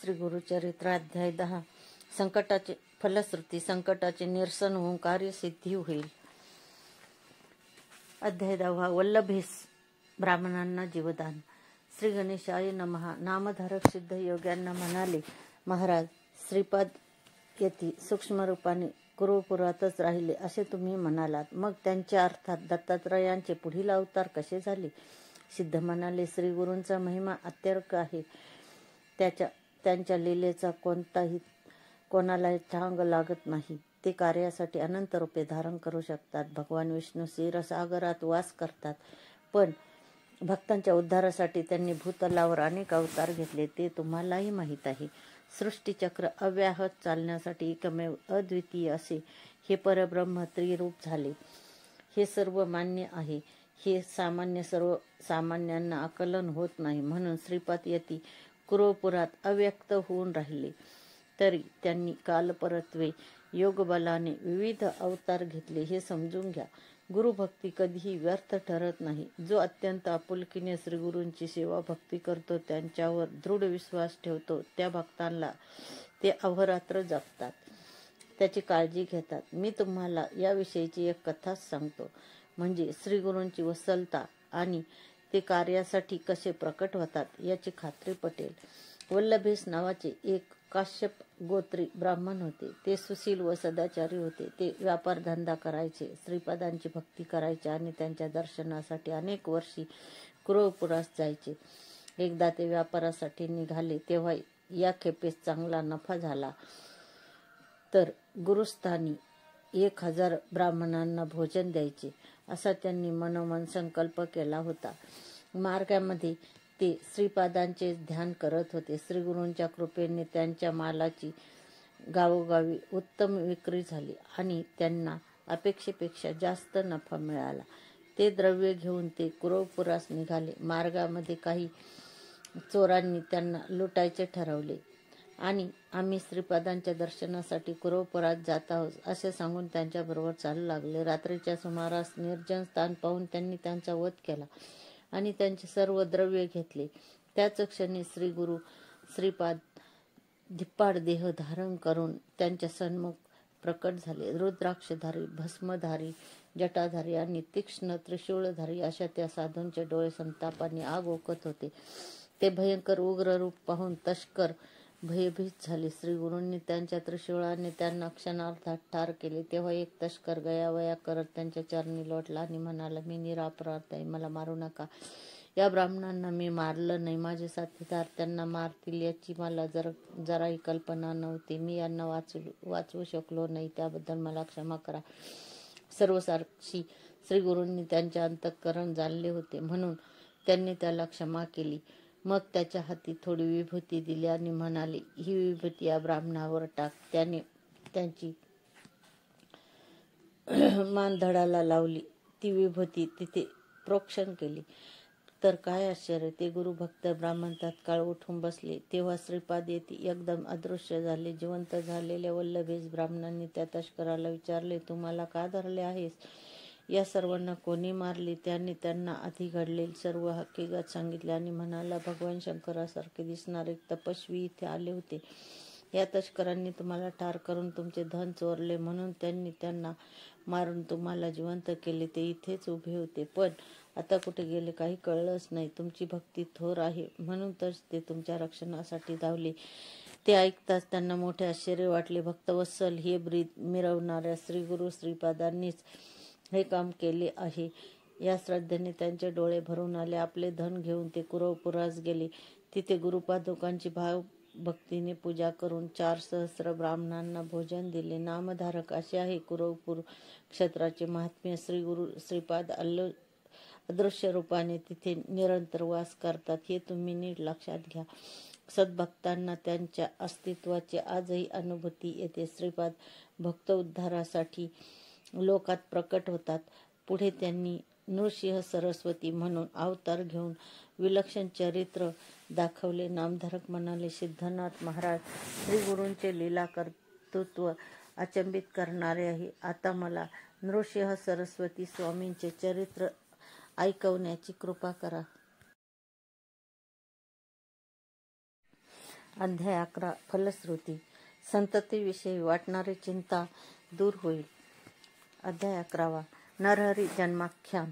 श्री गुरुचरित्र अध्याय 10 संकटाचे फलश्रुती संकटाचे निरसन होऊन कार्यसिद्धी होईल। अध्याय 10 वल्लभेस ब्राह्मणांना जीवदान। श्री गणेशाय नमः। नामधारक सिद्ध योग्यांना म्हणाले, महाराज श्रीपाद येती सूक्ष्म रूपाने कुरुपुरातच राहिले असे तुम्ही म्हणालात, मग त्यांच्या अर्थात दत्तात्रयांचे पुढील अवतार कसे झाले? सिद्ध म्हणाले, श्री गुरूंचा महिमा अत्यर्क आहे, त्यांच्या लीलेचा कोणाला ठांग लागत नाही। ते कार्यासाठी अनंत रूपे धारण करू शकतात। भगवान विष्णू क्षीरसागरात वास करतात, पण भक्तांच्या उद्धारासाठी त्यांनी भूतलावर अनेक अवतार घेतले, ते तुम्हालाही माहीत आहे। सृष्टीचक्र अव्याहत चालण्यासाठी एकमेव अद्वितीय असे हे परब्रह्म त्रिरूप झाले, हे सर्व मान्य आहे। हे सर्वसामान्यांना आकलन होत नाही, म्हणून श्रीपाद यती कुरुपुरात अव्यक्त होऊन राहिले। तरी त्यांनी कालपरत्वे योगबलाने विविध अवतार घेतले हे समजून घ्या। गुरुभक्ती कधीही व्यर्थ ठरत नाही। जो अत्यंत आपुलकीने श्रीगुरूंची सेवा भक्ती करतो, त्यांच्यावर दृढ विश्वास ठेवतो, त्या भक्तांना ते अहोरात्र जपतात, त्याची काळजी घेतात। मी तुम्हाला याविषयीची एक कथाच सांगतो, म्हणजे श्रीगुरूंची वत्सलता आणि ते कार्यासाठी कसे प्रकट होतात याची खात्री पटेल। वल्लभेस नावाचे एक काश्यप गोत्री ब्राह्मण होते। ते सुशील व सदाचारी होते। ते व्यापारधंदा करायचे, श्रीपादांची भक्ती करायचे आणि त्यांच्या दर्शनासाठी अनेक वर्षी कुरुपुरास जायचे। एकदा ते व्यापारासाठी निघाले, तेव्हा या खेपेस चांगला नफा झाला, तर गुरुस्थानी 1000 ब्राह्मणांना भोजन द्यायचे असा त्यांनी मनोमन संकल्प केला होता। मार्गामध्ये ते श्रीपादांचे ध्यान करत होते। श्रीगुरूंच्या कृपेने त्यांच्या मालाची गावोगावी उत्तम विक्री झाली आणि त्यांना अपेक्षेपेक्षा जास्त नफा मिळाला। ते द्रव्य घेऊन ते कुरुपुरास निघाले। मार्गामध्ये काही चोरांनी त्यांना लुटायचे ठरवले आणि आम्ही श्रीपादांच्या दर्शनासाठी कुरुपुरात जात आहोत असे सांगून त्यांच्याबरोबर चालू लागले। रात्रीच्या सुमारास निर्जन स्थान पाहून त्यांनी त्यांचा वध केला आणि त्यांचे सर्व द्रव्य घेतले। त्याच क्षणी श्रीपाद धिप्पाड देह धारण करून त्यांच्या सन्मुख प्रकट झाले। रुद्राक्षधारी, भस्मधारी, जटाधारी आणि तीक्ष्ण त्रिशूळधारी अशा त्या साधूंचे डोळे संतापाने आग ओकत होते। ते भयंकर उग्र रूप पाहून तस्कर भयभीत झाले। श्रीगुरूंनी त्यांच्या त्रिशूळाने त्यांना क्षणार्धात ठार केले। तेव्हा एक तस्कर गयावया करत त्यांच्या चरणी लोटला आणि म्हणाला, मी निरपराध आहे, मला मारू नका। या ब्राह्मणांना मी मारलं नाही, माझे साथीदार त्यांना मारतील याची मला जराही कल्पना नव्हती। मी यांना वाचवू शकलो नाही, त्याबद्दल मला क्षमा करा। सर्वसाक्षी श्रीगुरूंनी त्यांचे अंतःकरण जाणले होते, म्हणून त्यांनी त्याला क्षमा केली। मग त्याच्या हाती थोडी विभूती दिली आणि म्हणाले, ही विभूती या ब्राह्मणावर टाक। त्याने त्यांची मानधडाला लावली, ती विभूती तिथे प्रोक्षण केली, तर काय आश्चर्य, ते गुरुभक्त ब्राह्मण तत्काळ उठून बसले। तेव्हा श्रीपाद येती एकदम अदृश्य झाले। जिवंत झालेल्या वल्लभेस ब्राह्मणांनी त्या तस्कराला विचारले, तू मला का धरले आहेस? या सर्वांना कोणी मारले? त्याने त्यांना आधी घडलेली सर्व हकीकत सांगितली आणि म्हणाला, भगवान शंकरासारखे दिसणारे एक तपस्वी इथे आले होते। या तस्करांनी तुम्हाला ठार करून तुमचे धन चोरले, म्हणून त्यांनी त्यांना मारून तुम्हाला जिवंत केले। ते इथेच उभे होते, पण आता कुठे गेले काही कळलंच नाही। तुमची भक्ती थोर आहे, म्हणून तर ते तुमच्या रक्षणासाठी धावले। ते ऐकताच त्यांना मोठे आश्चर्य वाटले। भक्तवत्सल हे ब्रीद मिरवणाऱ्या श्रीगुरू श्रीपादांनीच हे काम केले आहे या श्रद्धेने त्यांचे डोळे भरून आले। आपले धन घेऊन ते कुरुपुरास गेले। तिथे गुरुपादुकांची भावभक्तीने पूजा करून 4 सहस्र ब्राह्मणांना भोजन दिले। नामधारक असे आहे कुरुपूर क्षेत्राचे महात्म्य। श्रीगुरू श्रीपाद अदृश्य रूपाने तिथे निरंतर वास करतात, हे तुम्ही नीट लक्षात घ्या। सद्भक्तांना त्यांच्या अस्तित्वाची आजही अनुभूती येते। श्रीपाद भक्त उद्धारासाठी लोकात प्रकट होतात। पुढे त्यांनी नृसिंह सरस्वती म्हणून अवतार घेऊन विलक्षण चरित्र दाखवले। नामधारक म्हणाले, सिद्धनाथ महाराज श्रीगुरूंचे लीला कर्तृत्व अचंबित करणारे आहे। आता मला नृसिंह सरस्वती स्वामींचे चरित्र ऐकवण्याची कृपा करा। अध्याय 11 फलश्रुती. संततीविषयी वाटणारी चिंता दूर होईल. अध्याय 11 नरहरी जन्माख्यान.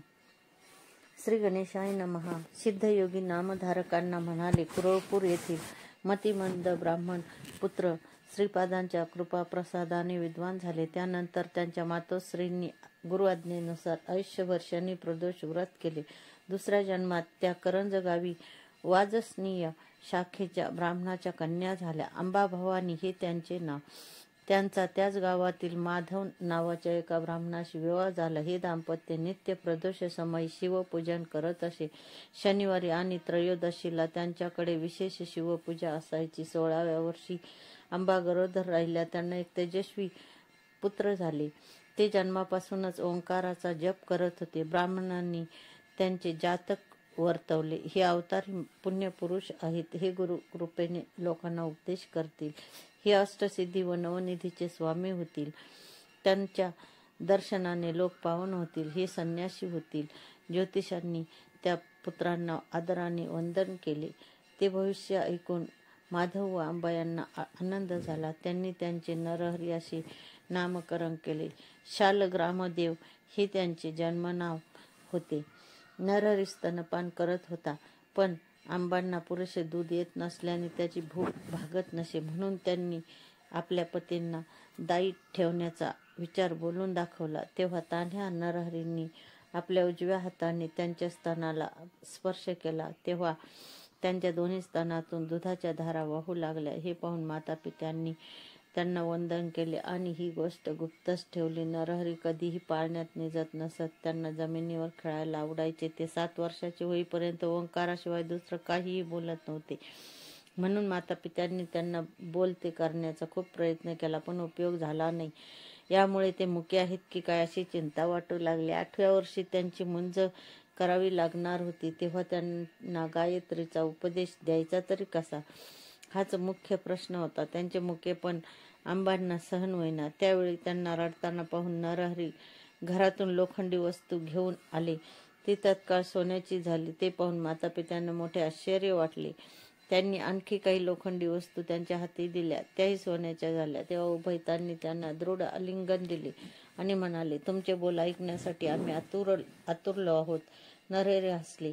श्री गणेशाय नमः. सिद्धयोगी नामधारकांना म्हणाले, कुरळपूर येथील मतिमंद ब्राह्मण पुत्र श्रीपादांच्या कृपाप्रसादाने विद्वान झाले. त्यानंतर त्यांच्या मातोश्रींनी गुरुआज्ञेनुसार आयुष्यभर शनी प्रदोष व्रत केले. दुसऱ्या जन्मात त्या करंज गावी वाजसनीय शाखेच्या ब्राह्मणाच्या कन्या झाल्या. अंबाभवानी हे त्यांचे नाव. त्यांचा त्याच गावातील माधव नावाच्या एका ब्राह्मणाशी विवाह झाला. हे दाम्पत्य नित्य प्रदोषसमयी शिवपूजन करत असे. शनिवारी आणि त्रयोदशीला त्यांच्याकडे विशेष शिवपूजा असायची. 16व्या वर्षी अंबा गरोदर राहिल्या. त्यांना एक तेजस्वी पुत्र झाले. ते जन्मापासूनच ओंकाराचा जप करत होते. ब्राह्मणांनी त्यांचे जातक वर्तवले. हे अवतारी पुण्यपुरुष आहेत. हे गुरु कृपेने लोकांना उपदेश करतील. हे अष्टसिद्धी व नवनिधीचे स्वामी होतील. त्यांच्या दर्शनाने लोक पावन होतील. हे संन्यासी होतील. ज्योतिषांनी त्या पुत्रांना आदराने वंदन केले. ते भविष्य ऐकून माधव व अंबा यांना आनंद झाला. त्यांनी त्यांचे नरहरी असे नामकरण केले. शालग्रामदेव हे त्यांचे जन्मनाव होते. नरहरी स्तनपान करत होता, पण अंबांना पुरेसे दूध येत नसल्याने त्याची भूक भागत नसे. म्हणून त्यांनी आपल्या पतींना दाई ठेवण्याचा विचार बोलून दाखवला. तेव्हा तान्ह्या नरहरींनी आपल्या उजव्या हाताने त्यांच्या स्तनाला स्पर्श केला. तेव्हा त्यांच्या दोन्ही स्तनातून दुधाच्या धारा वाहू लागल्या. हे पाहून मातापित्यांनी त्यांना वंदन केले आणि ही गोष्ट गुप्तच ठेवली. नरहरी कधीही पाळण्यात निजत नसत. त्यांना जमिनीवर खेळायला आवडायचे. ते 7 वर्षाचे होईपर्यंत ओंकाराशिवाय दुसरं काहीही बोलत नव्हते. म्हणून मातापित्यांनी त्यांना बोलते करण्याचा खूप प्रयत्न केला, पण उपयोग झाला नाही. यामुळे ते मुके आहेत की काय अशी चिंता वाटू लागली. 8व्या वर्षी त्यांची मुंज करावी लागणार होती. तेव्हा त्यांना गायत्रीचा उपदेश द्यायचा तरी कसा, हाच मुख्य प्रश्न होता. त्यांचे मुकेपण अंबांना सहन होईना. त्यावेळी त्यांना रडताना पाहून नरहरी घरातून लोखंडी वस्तू घेऊन आले. ती तत्काळ सोन्याची झाली. ते पाहून मातापित्यांना मोठे आश्चर्य वाटले. त्यांनी आणखी काही लोखंडी वस्तू त्यांच्या हाती दिल्या. त्याही सोन्याच्या झाल्या. तेव्हा उभयतांनी त्यांना दृढ आलिंगन दिले आणि म्हणाले, तुमचे बोल ऐकण्यासाठी आम्ही आतुरलो आहोत. नरहरी हसले.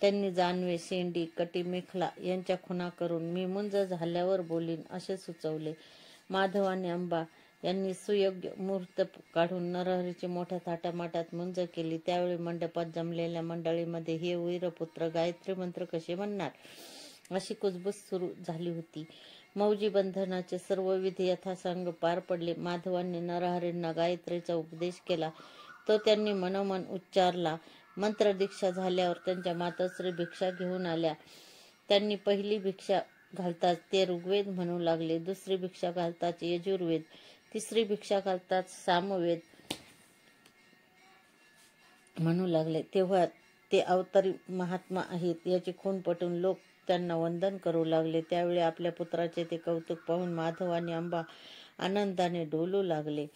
त्यांनी जानवे, शेंडी, कटी, मेखला यांच्या खुणा करून मी मुंज झाल्यावर बोलीन असे सुचवले. माधव आणि अंबा यांनी सुयोग्य मुहूर्त काढून नरहरीची मोठ्या थाटामाटात मुंज केली. त्यावेळी मंडपात जमलेल्या मंडळीमध्ये हे वीरपुत्र गायत्री मंत्र कसे म्हणणार अशी कुजबूज सुरू झाली होती. मौजी बंधनाचे सर्व विधी यथासांग पार पडले. माधवांनी नरहरींना गायत्रीचा उपदेश केला. तो त्यांनी मनोमन उच्चारला. मंत्रदीक्षा झाल्यावर त्यांच्या मातोश्री भिक्षा घेऊन आल्या. त्यांनी पहिली भिक्षा घालताच ते ऋग्वेद म्हणू लागले. दुसरी भिक्षा घालताच यजुर्वेद, तिसरी भिक्षा घालताच सामवेद म्हणू लागले. तेव्हा ते अवतारी महात्मा आहेत याची खूण पटून लोक त्यांना वंदन करू लागले. त्यावेळी आपल्या पुत्राचे ते कौतुक पाहून माधव आणि अंबा आनंदाने डोलू लागले.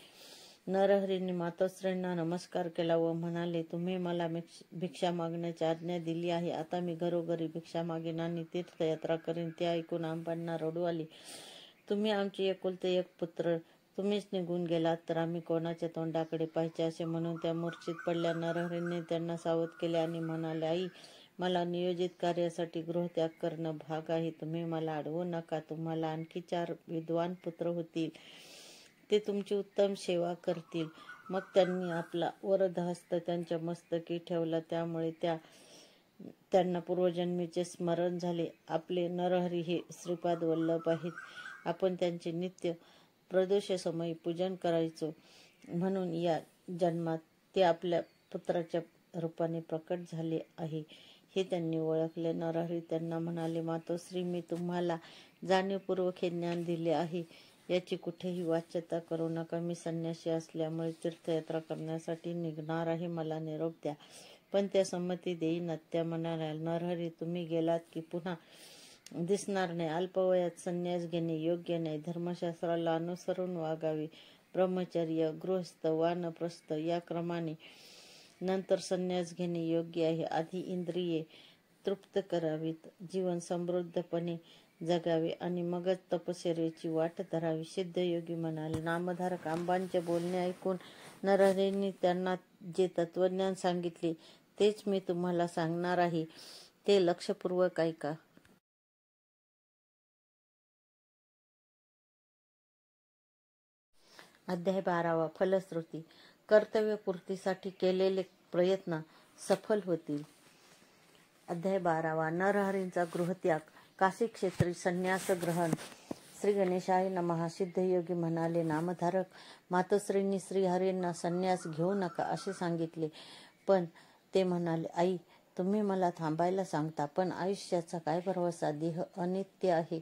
नरहरींनी मातोश्रींना नमस्कार केला व म्हणाले, तुम्ही मला भिक्षा मागण्याची आज्ञा दिली आहे. आता मी घरोघरी भिक्षा मागेन आणि तीर्थयात्रा करीन. ते ऐकून अंबांना रडू आले. तुम्ही आमचे एकुलते एक पुत्र, तुम्हीच निघून गेलात तर आम्ही कोणाच्या तोंडाकडे पाहायचे असे म्हणून त्या मूर्छित पडल्या. नरहरींनी त्यांना सावध केले आणि म्हणाले, आई, मला नियोजित कार्यासाठी गृहत्याग करणं भाग आहे. तुम्ही मला अडवू नका. तुम्हाला आणखी 4 विद्वान पुत्र होतील. ते तुमची उत्तम सेवा करतील. मग त्यांनी आपला वरदहस्त त्यांच्या मस्तकी ठेवला. त्यामुळे त्यांना पूर्वजन्मीचे स्मरण झाले. आपले नरहरी हे श्रीपाद वल्लभ आहेत. आपण त्यांचे नित्य प्रदोषसमयी पूजन करायचो. म्हणून या जन्मात ते आपल्या पुत्राच्या रूपाने प्रकट झाले आहे हे त्यांनी ओळखले. नरहरी त्यांना म्हणाले, मातोश्री, मी तुम्हाला जाणीवपूर्वक हे ज्ञान दिले आहे. याची कुठेही वाच्यता करू नका. मी संन्यासी असल्यामुळे तीर्थयात्रा करण्यासाठी निघणार आहे. मला निरोप द्या. पण त्या संमती देईनात. त्या म्हणाल्या, नरहरी, तुम्ही गेलात की पुन्हा दिसणार नाही. अल्पवयात संन्यास घेणे योग्य नाही. धर्मशास्त्राला अनुसरून वागावे. ब्रह्मचर्य, गृहस्थ, वानप्रस्थ या क्रमाने नंतर संन्यास घेणे योग्य आहे. आधी इंद्रिये तृप्त करावीत. जीवन समृद्धपणे जगावे आणि मगच तपश्चर्येची वाट धरावी. सिद्धयोगी म्हणाले. नामधारक आंबांचे बोलणे ऐकून नरहरींनी त्यांना जे तत्वज्ञान सांगितले तेच मी तुम्हाला सांगणार आहे, ते लक्षपूर्वक ऐका. अध्याय 12. फलश्रुती. कर्तव्यपूर्तीसाठी केलेले प्रयत्न सफल होतील. अध्याय 12. नरहरींचा गृहत्याग. काशी क्षेत्री संन्यास ग्रहण. श्री गणेशाय नमः. सिद्धयोगी म्हणाले. नामधारक मातोश्रींनी श्रीहरींना संन्यास घेऊ नका असे सांगितले, पण ते म्हणाले, आई तुम्ही मला थांबायला सांगता, पण आयुष्याचा काय भरवसा, देह अनित्य आहे.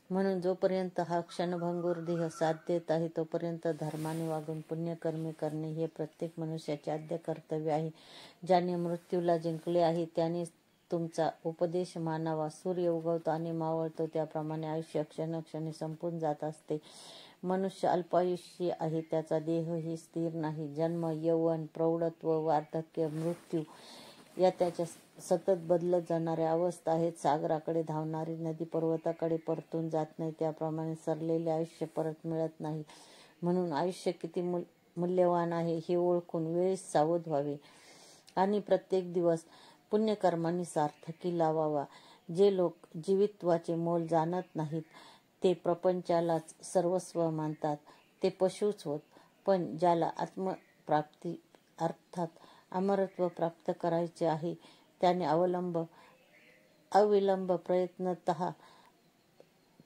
म्हणून जोपर्यंत हा क्षणभंगूर देह साथ देत आहे तोपर्यंत धर्माने वागून पुण्यकर्मे करणे हे प्रत्येक मनुष्याचे आद्य कर्तव्य आहे. ज्याने मृत्यूला जिंकले आहे त्याने तुमचा उपदेश मानावा. सूर्य उगवतो आणि मावळतो त्याप्रमाणे आयुष्य क्षणक्षणी संपून जात असते. मनुष्य अल्पायुष्यी आहे, त्याचा देहही स्थिर नाही. जन्म, यौवन, प्रौढत्व, वार्धक्य, मृत्यू या त्याच्या सतत बदलत जाणाऱ्या अवस्था आहेत. सागराकडे धावणारी नदी पर्वताकडे परतून जात नाही, त्याप्रमाणे सरलेले आयुष्य परत मिळत नाही. म्हणून आयुष्य किती मूल्यवान आहे हे ओळखून वेळीच सावध व्हावे आणि प्रत्येक दिवस पुण्यकर्मांनी सार्थकी लावावा. जे लोक जीवित्वाचे मोल जाणत नाहीत ते प्रपंचालाच सर्वस्व मानतात, ते पशुच होत. पण ज्याला आत्मप्राप्ती अर्थात अमरत्व प्राप्त करायचे आहे त्याने अविलंब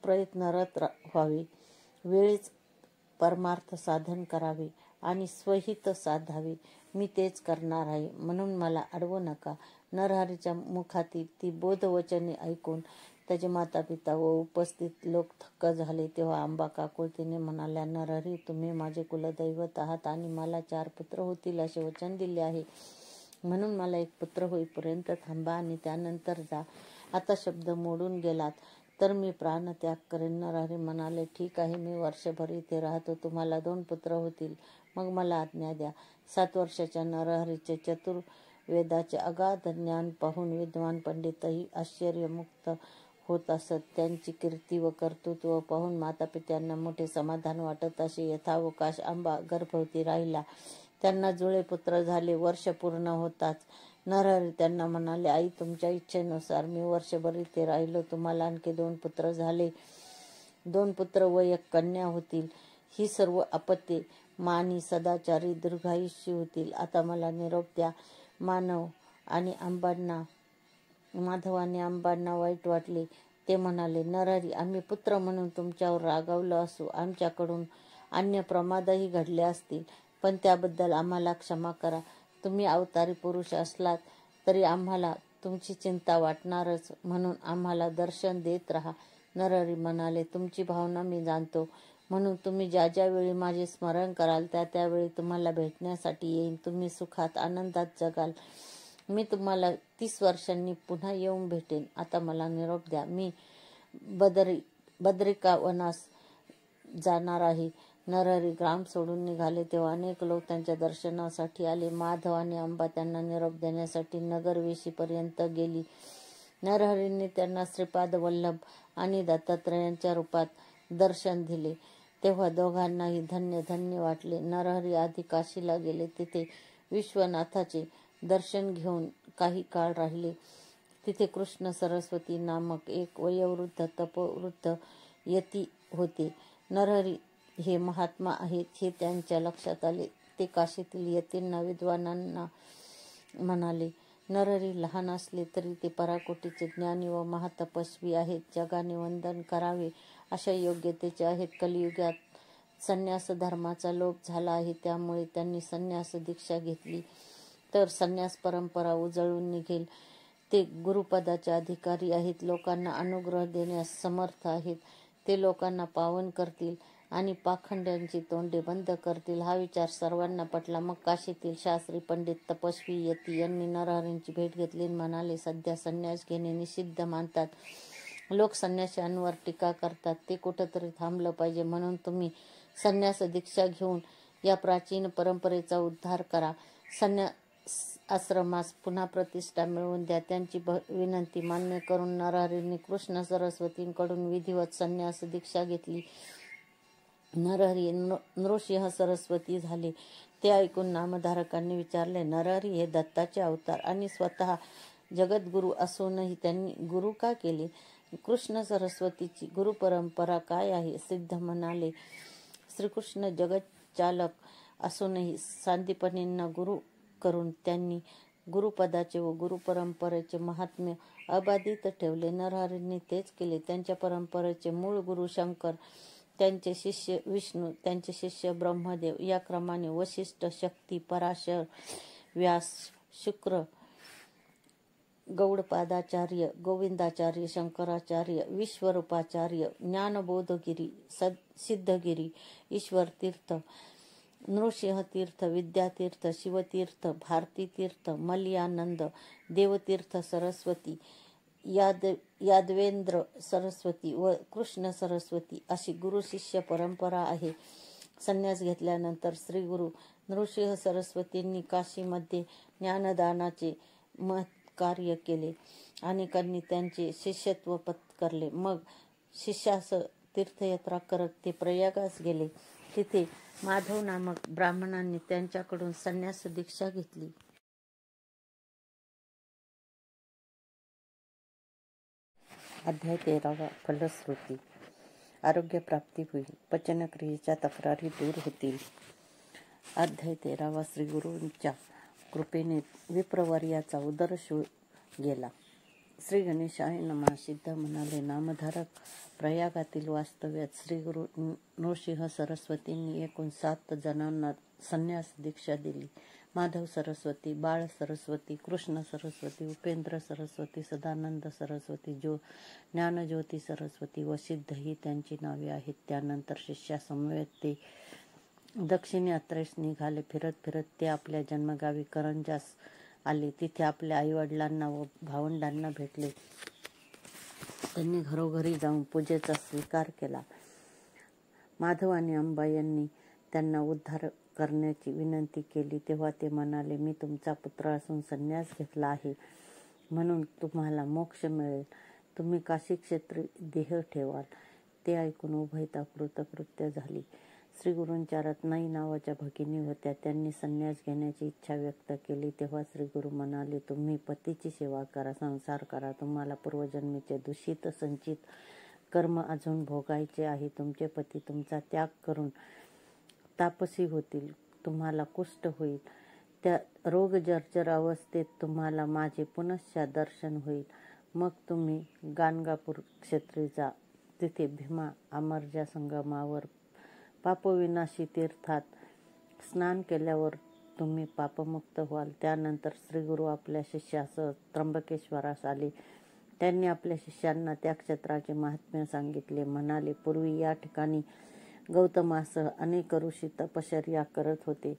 प्रयत्नरत व्हावे, वेळीच परमार्थ साधन करावे आणि स्वहित साधावे. मी तेच करणार आहे, म्हणून मला अडवू नका. नरहरीच्या मुखातील ती बोधवचने ऐकून त्याचे मातापिता व उपस्थित लोक थक्क झाले. तेव्हा आंबा काकुळतीने म्हणाल्या, नरहरी तुम्ही माझे कुलदैवत आहात आणि मला 4 पुत्र होतील असे वचन दिले आहे. म्हणून मला एक पुत्र होईपर्यंत थांबा आणि त्यानंतर जा. आता शब्द मोडून गेलात तर मी प्राणत्याग करेन. नरहरी म्हणाले, ठीक आहे, मी वर्षभर इथे राहतो. तुम्हाला 2 पुत्र होतील, मग मला आज्ञा द्या. 7 वर्षाच्या नरहरीचे चतुर्वेदाचे अगाध ज्ञान पाहून विद्वान पंडितही आश्चर्यमुक्त होत असत. त्यांची कीर्ती व कर्तृत्व पाहून मातापित्यांना मोठे समाधान वाटत असे. यथावकाश आंबा गर्भवती राहिला. त्यांना जुळे पुत्र झाले. वर्ष पूर्ण होताच नरहरी त्यांना म्हणाले, आई तुमच्या इच्छेनुसार मी वर्षभर इथे राहिलो. तुम्हाला आणखी 2 पुत्र झाले. 2 पुत्र व 1 कन्या होतील. ही सर्व अपत्ये मानी, सदाचारी, दीर्घायुष्यी होतील. आता मला निरोप द्या. माधव आणि आंबांना वाईट वाटले. ते म्हणाले, नरहरी आम्ही पुत्र म्हणून तुमच्यावर रागावलो असू. आमच्याकडून अन्य प्रमादही घडले असतील, पण त्याबद्दल आम्हाला क्षमा करा. तुम्ही अवतारी पुरुष असलात तरी आम्हाला तुमची चिंता वाटणारच, म्हणून आम्हाला दर्शन देत राहा. नरहरी म्हणाले, तुमची भावना मी जाणतो, म्हणून तुम्ही ज्या ज्या वेळी माझे स्मरण कराल त्या त्यावेळी तुम्हाला भेटण्यासाठी येईन. तुम्ही सुखात आनंदात जगाल. मी तुम्हाला 30 वर्षांनी पुन्हा येऊन भेटेन. आता मला निरोप द्या. मी बदरिकावनास जाणार आहे. नरहरी ग्राम सोडून निघाले तेव्हा अनेक लोक त्यांच्या दर्शनासाठी आले. माधव आणि आंबा त्यांना निरोप देण्यासाठी नगरवेशीपर्यंत गेली. नरहरींनी त्यांना श्रीपाद वल्लभ आणि दत्तात्रयांच्या रूपात दर्शन दिले. तेव्हा दोघांनाही धन्य धन्य वाटले. नरहरी आधी काशीला गेले. तिथे विश्वनाथाचे दर्शन घेऊन काही काळ राहिले. तिथे कृष्ण सरस्वती नामक एक वयोवृद्ध तपोवृद्ध यती होते. नरहरी हे महात्मा आहेत हे त्यांच्या लक्षात आले. ते काशीतील यतींना विद्वानांना म्हणाले, नरहरी लहान असले तरी ते पराकोटीचे ज्ञानी व महातपस्वी आहेत. जगाने वंदन करावे अशा योग्यतेचे आहेत. कलियुगात संन्यास धर्माचा लोप झाला आहे, त्यामुळे त्यांनी संन्यास दीक्षा घेतली तर संन्यास परंपरा उजळून निघेल. ते गुरुपदाचे अधिकारी आहेत. लोकांना अनुग्रह देण्यास समर्थ आहेत. ते लोकांना पावन करतील आणि पाखंड्यांची तोंडे बंद करतील. हा विचार सर्वांना पटला. मग काशीतील शास्त्री पंडित तपस्वी यती यांनी नरहरींची भेट घेतली आणि म्हणाले, सध्या संन्यास घेणे निषिद्ध मानतात. लोक संन्याशांवर टीका करतात. ते कुठंतरी थांबलं पाहिजे. म्हणून तुम्ही संन्यास दीक्षा घेऊन या प्राचीन परंपरेचा उद्धार करा. आश्रमास पुन्हा प्रतिष्ठा मिळवून द्या. त्यांची विनंती मान्य करून नरहरींनी कृष्ण सरस्वतींकडून विधिवत संन्यास दीक्षा घेतली. नरहरी नृसिंह सरस्वती झाले. ते ऐकून नामधारकांनी विचारले, नरहरी हे दत्ताचे अवतार आणि स्वतः जगद्गुरु असूनही त्यांनी गुरु का केले? कृष्ण सरस्वतीची गुरुपरंपरा काय आहे? सिद्ध म्हणाले, श्रीकृष्ण जगच्चालक असूनही सांदीपनींना गुरु करून त्यांनी गुरुपदाचे व गुरुपरंपरेचे महात्म्य अबाधित ठेवले. नरहरींनी तेच केले. त्यांच्या परंपरेचे मूळ गुरु शंकर, त्यांचे शिष्य विष्णू, त्यांचे शिष्य ब्रह्मदेव, या क्रमाने वशिष्ठ, शक्ती, पराशर, व्यास, शुक्र, गौडपादाचार्य, गोविंदाचार्य, शंकराचार्य, विश्वरूपाचार्य, ज्ञानबोधगिरी, सिद्धगिरी, ईश्वरतीर्थ, नृसिंहतीर्थ, विद्यातीर्थ, शिवतीर्थ, भारतीतीर्थ, मलयानंद, देवतीर्थ सरस्वती, यादवेंद्र सरस्वती व कृष्ण सरस्वती अशी गुरु-शिष्य परंपरा आहे. संन्यास घेतल्यानंतर श्री गुरु नृसिंह सरस्वतींनी काशीमध्ये ज्ञानदानाचे महत्कार्य केले. अनेकांनी त्यांचे शिष्यत्व पत्करले. मग शिष्यासह तीर्थयात्रा करत ते प्रयागास गेले. तिथे माधव नामक ब्राह्मणांनी त्यांच्याकडून संन्यास दीक्षा घेतली. अध्याय 13. फलश्रुती. आरोग्य प्राप्ती होईल. पचनक्रियेच्या तक्रारी दूर होतील. अध्याय 13. श्री गुरूंच्या कृपेने विप्रवर्याचा उदरशूळ गेला. श्री गणेशाय नमः. सिद्ध म्हणाले, नामधारक, प्रयागातील वास्तव्यात श्री गुरु नृसिंह सरस्वतींनी एकूण 7 जणांना संन्यास दीक्षा दिली. माधव सरस्वती, बाळ सरस्वती, कृष्ण सरस्वती, उपेंद्र सरस्वती, सदानंद सरस्वती, ज्ञानज्योती सरस्वती व सिद्ध ही त्यांची नावे आहेत. त्यानंतर शिष्यासमवेत ते दक्षिणयात्रेस निघाले. फिरत फिरत ते आपल्या जन्मगावी करंजास आले. तिथे आपल्या आईवडिलांना व भावंडांना भेटले. त्यांनी घरोघरी जाऊन पूजेचा स्वीकार केला. माधव आणि अंबा यांनी त्यांना उद्धार करण्याची विनंती केली. तेव्हा ते म्हणाले, मी तुमचा पुत्र असून संन्यास घेतला आहे, म्हणून तुम्हाला मोक्ष मिळेल. तुम्ही काशी क्षेत्री देह ठेवाल. ते ऐकून उभयता कृतकृत्य झाली. श्री गुरूंच्या रत्नाई नावाच्या भगिनी होत्या. त्यांनी संन्यास घेण्याची इच्छा व्यक्त केली. तेव्हा श्री गुरु म्हणाले, तुम्ही पतीची सेवा करा, संसार करा. तुम्हाला पूर्वजन्मीचे दूषित संचित कर्म अजून भोगायचे आहे. तुमचे पती तुमचा त्याग करून तापसी होतील. तुम्हाला कुष्ठ होईल. त्या रोगजर्जर अवस्थेत तुम्हाला माझे पुनश्च दर्शन होईल. मग तुम्ही गाणगापूर क्षेत्री जा. तिथे भीमा अमरजा संगमावर पापविनाशी तीर्थात स्नान केल्यावर तुम्ही पापमुक्त व्हाल. त्यानंतर श्री गुरु आपल्या शिष्यासह त्र्यंबकेश्वरास आले. त्यांनी आपल्या शिष्यांना त्या क्षेत्राचे महात्म्य सांगितले. म्हणाले, पूर्वी या ठिकाणी गौतमासह अनेक ऋषी तपश्चर्या करत होते.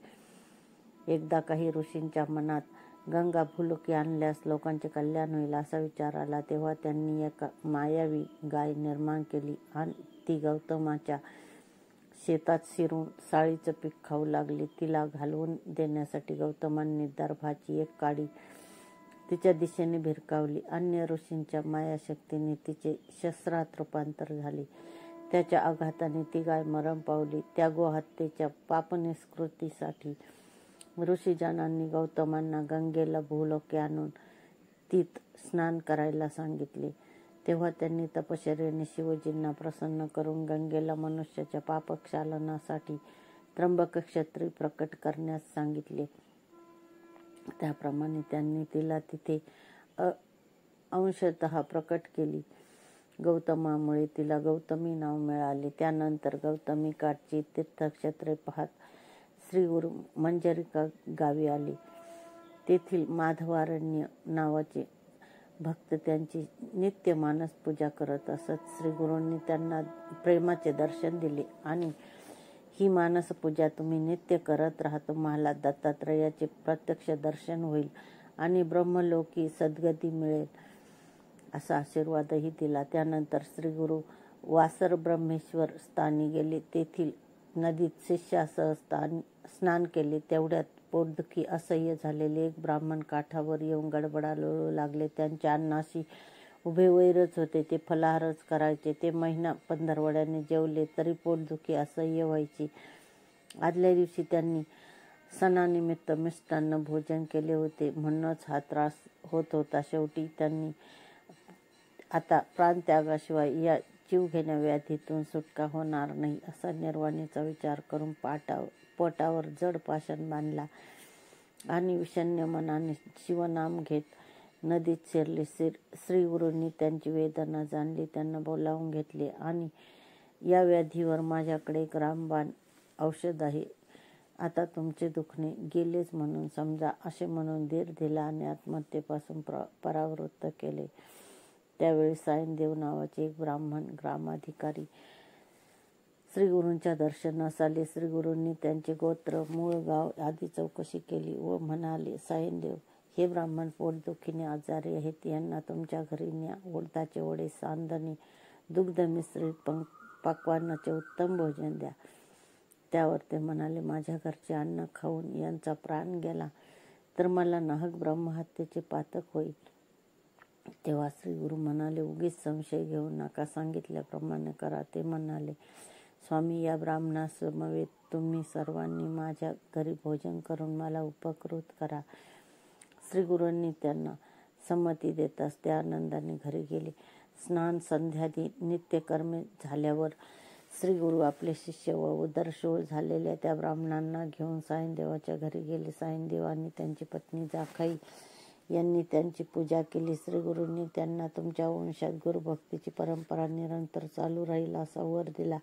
एकदा काही ऋषींच्या मनात गंगा भूलोकी आणल्यास लोकांचे कल्याण होईल असा विचार आला. तेव्हा त्यांनी एक मायावी गाय निर्माण केली आणि ती गौतमाच्या शेतात शिरून साळीचं पीक खाऊ लागली. तिला घालवून देण्यासाठी गौतमांनी दर्भाची एक काडी तिच्या दिशेने भिरकावली. अन्य ऋषींच्या मायाशक्तीने तिचे शस्त्रात रूपांतर झाले. त्याच्या आघाताने ती गाय मरण पावली. त्या गोहत्येच्या पापनिष्कृतीसाठी ऋषीजनांनी गौतमांना गंगेला भूलोकी आणून तीत स्नान करायला सांगितले. तेव्हा त्यांनी तपश्चर्येने शिवजींना प्रसन्न करून गंगेला मनुष्याच्या पापक्षालनासाठी त्र्यंबक क्षेत्री प्रकट करण्यास सांगितले. त्याप्रमाणे त्यांनी तिला तिथे अंशतः प्रकट केली. गौतमामुळे तिला गौतमी नाव मिळाले. त्यानंतर गौतमी काठची तीर्थक्षेत्रे पाहत श्री गुरु मंजरिका गावी आले. तेथील माधवारण्य नावाचे भक्त त्यांची नित्य मानस पूजा करत असत. श्री गुरूंनी त्यांना प्रेमाचे दर्शन दिले आणि ही मानस पूजा तुम्ही नित्य करत राहा. तुम्हाला दत्तात्रयाचे प्रत्यक्ष दर्शन होईल आणि ब्रह्मलोकी सद्गती मिळेल असा आशीर्वादही दिला. त्यानंतर श्री गुरु वासर ब्रह्मेश्वर स्थानी गेले. तेथील नदीत शिष्यासह स्नान केले. तेवढ्यात पोटदुखी असह्य झालेले एक ब्राह्मण काठावर येऊन गडबडालू लागले. त्यांच्या अन्नाशी उभे वैरच होते. ते फलाहारच करायचे. ते महिना पंधरवड्याने जेवले तरी पोटदुखी असह्य व्हायची. आदल्या दिवशी त्यांनी सणानिमित्त मिष्टान्न भोजन केले होते, म्हणूनच हा त्रास होत होता. शेवटी त्यांनी आता प्राणत्यागाशिवाय या जीवघेण्या व्याधीतून सुटका होणार नाही असा निर्वाणीचा विचार करून पोटावर जड पाषाण बांधला आणि विषण्ण मनाने शिवनाम घेत नदीत शिरले. श्रीगुरूंनी त्यांची वेदना जाणली. त्यांना बोलावून घेतले आणि या व्याधीवर माझ्याकडे एक रामबाण औषध आहे. आता तुमचे दुखणे गेलेच म्हणून समजा असे म्हणून धीर दिला आणि आत्महत्येपासून परावृत्त केले. त्यावेळी सायनदेव नावाचे एक ब्राह्मण ग्रामाधिकारी श्रीगुरूंच्या दर्शनास आले. श्रीगुरूंनी त्यांचे गोत्र, मूळ गाव आदी चौकशी केली व म्हणाले, सायनदेव हे ब्राह्मण पोटदुखीने आजारी आहेत. यांना तुमच्या घरी न्या. उडदाचे वडे, सांदणे, दुग्ध मिश्रित पक्वान्नाचे उत्तम भोजन द्या. त्यावर ते म्हणाले, माझ्या घरचे अन्न खाऊन यांचा प्राण गेला तर मला नाहक ब्रह्महत्येचे पातक होईल. तेव्हा श्रीगुरू म्हणाले, उगीच संशय घेऊ नका, सांगितल्याप्रमाणे करा. ते म्हणाले, स्वामी, या ब्राह्मणासमवेत तुम्ही सर्वांनी माझ्या घरी भोजन करून मला उपकृत करा. श्रीगुरूंनी त्यांना संमती देताच ते आनंदाने घरी गेले. स्नान संध्यादी नित्यकर्मे झाल्यावर श्रीगुरू आपले शिष्य व उदरशूळ झालेल्या त्या ब्राह्मणांना घेऊन सायनदेवाच्या घरी गेले. सायनदेव आणि त्यांची पत्नी जाखाई यांनी त्यांची पूजा केली. श्रीगुरूंनी त्यांना तुमच्या वंशात गुरुभक्तीची परंपरा निरंतर चालू राहील असा वर दिला.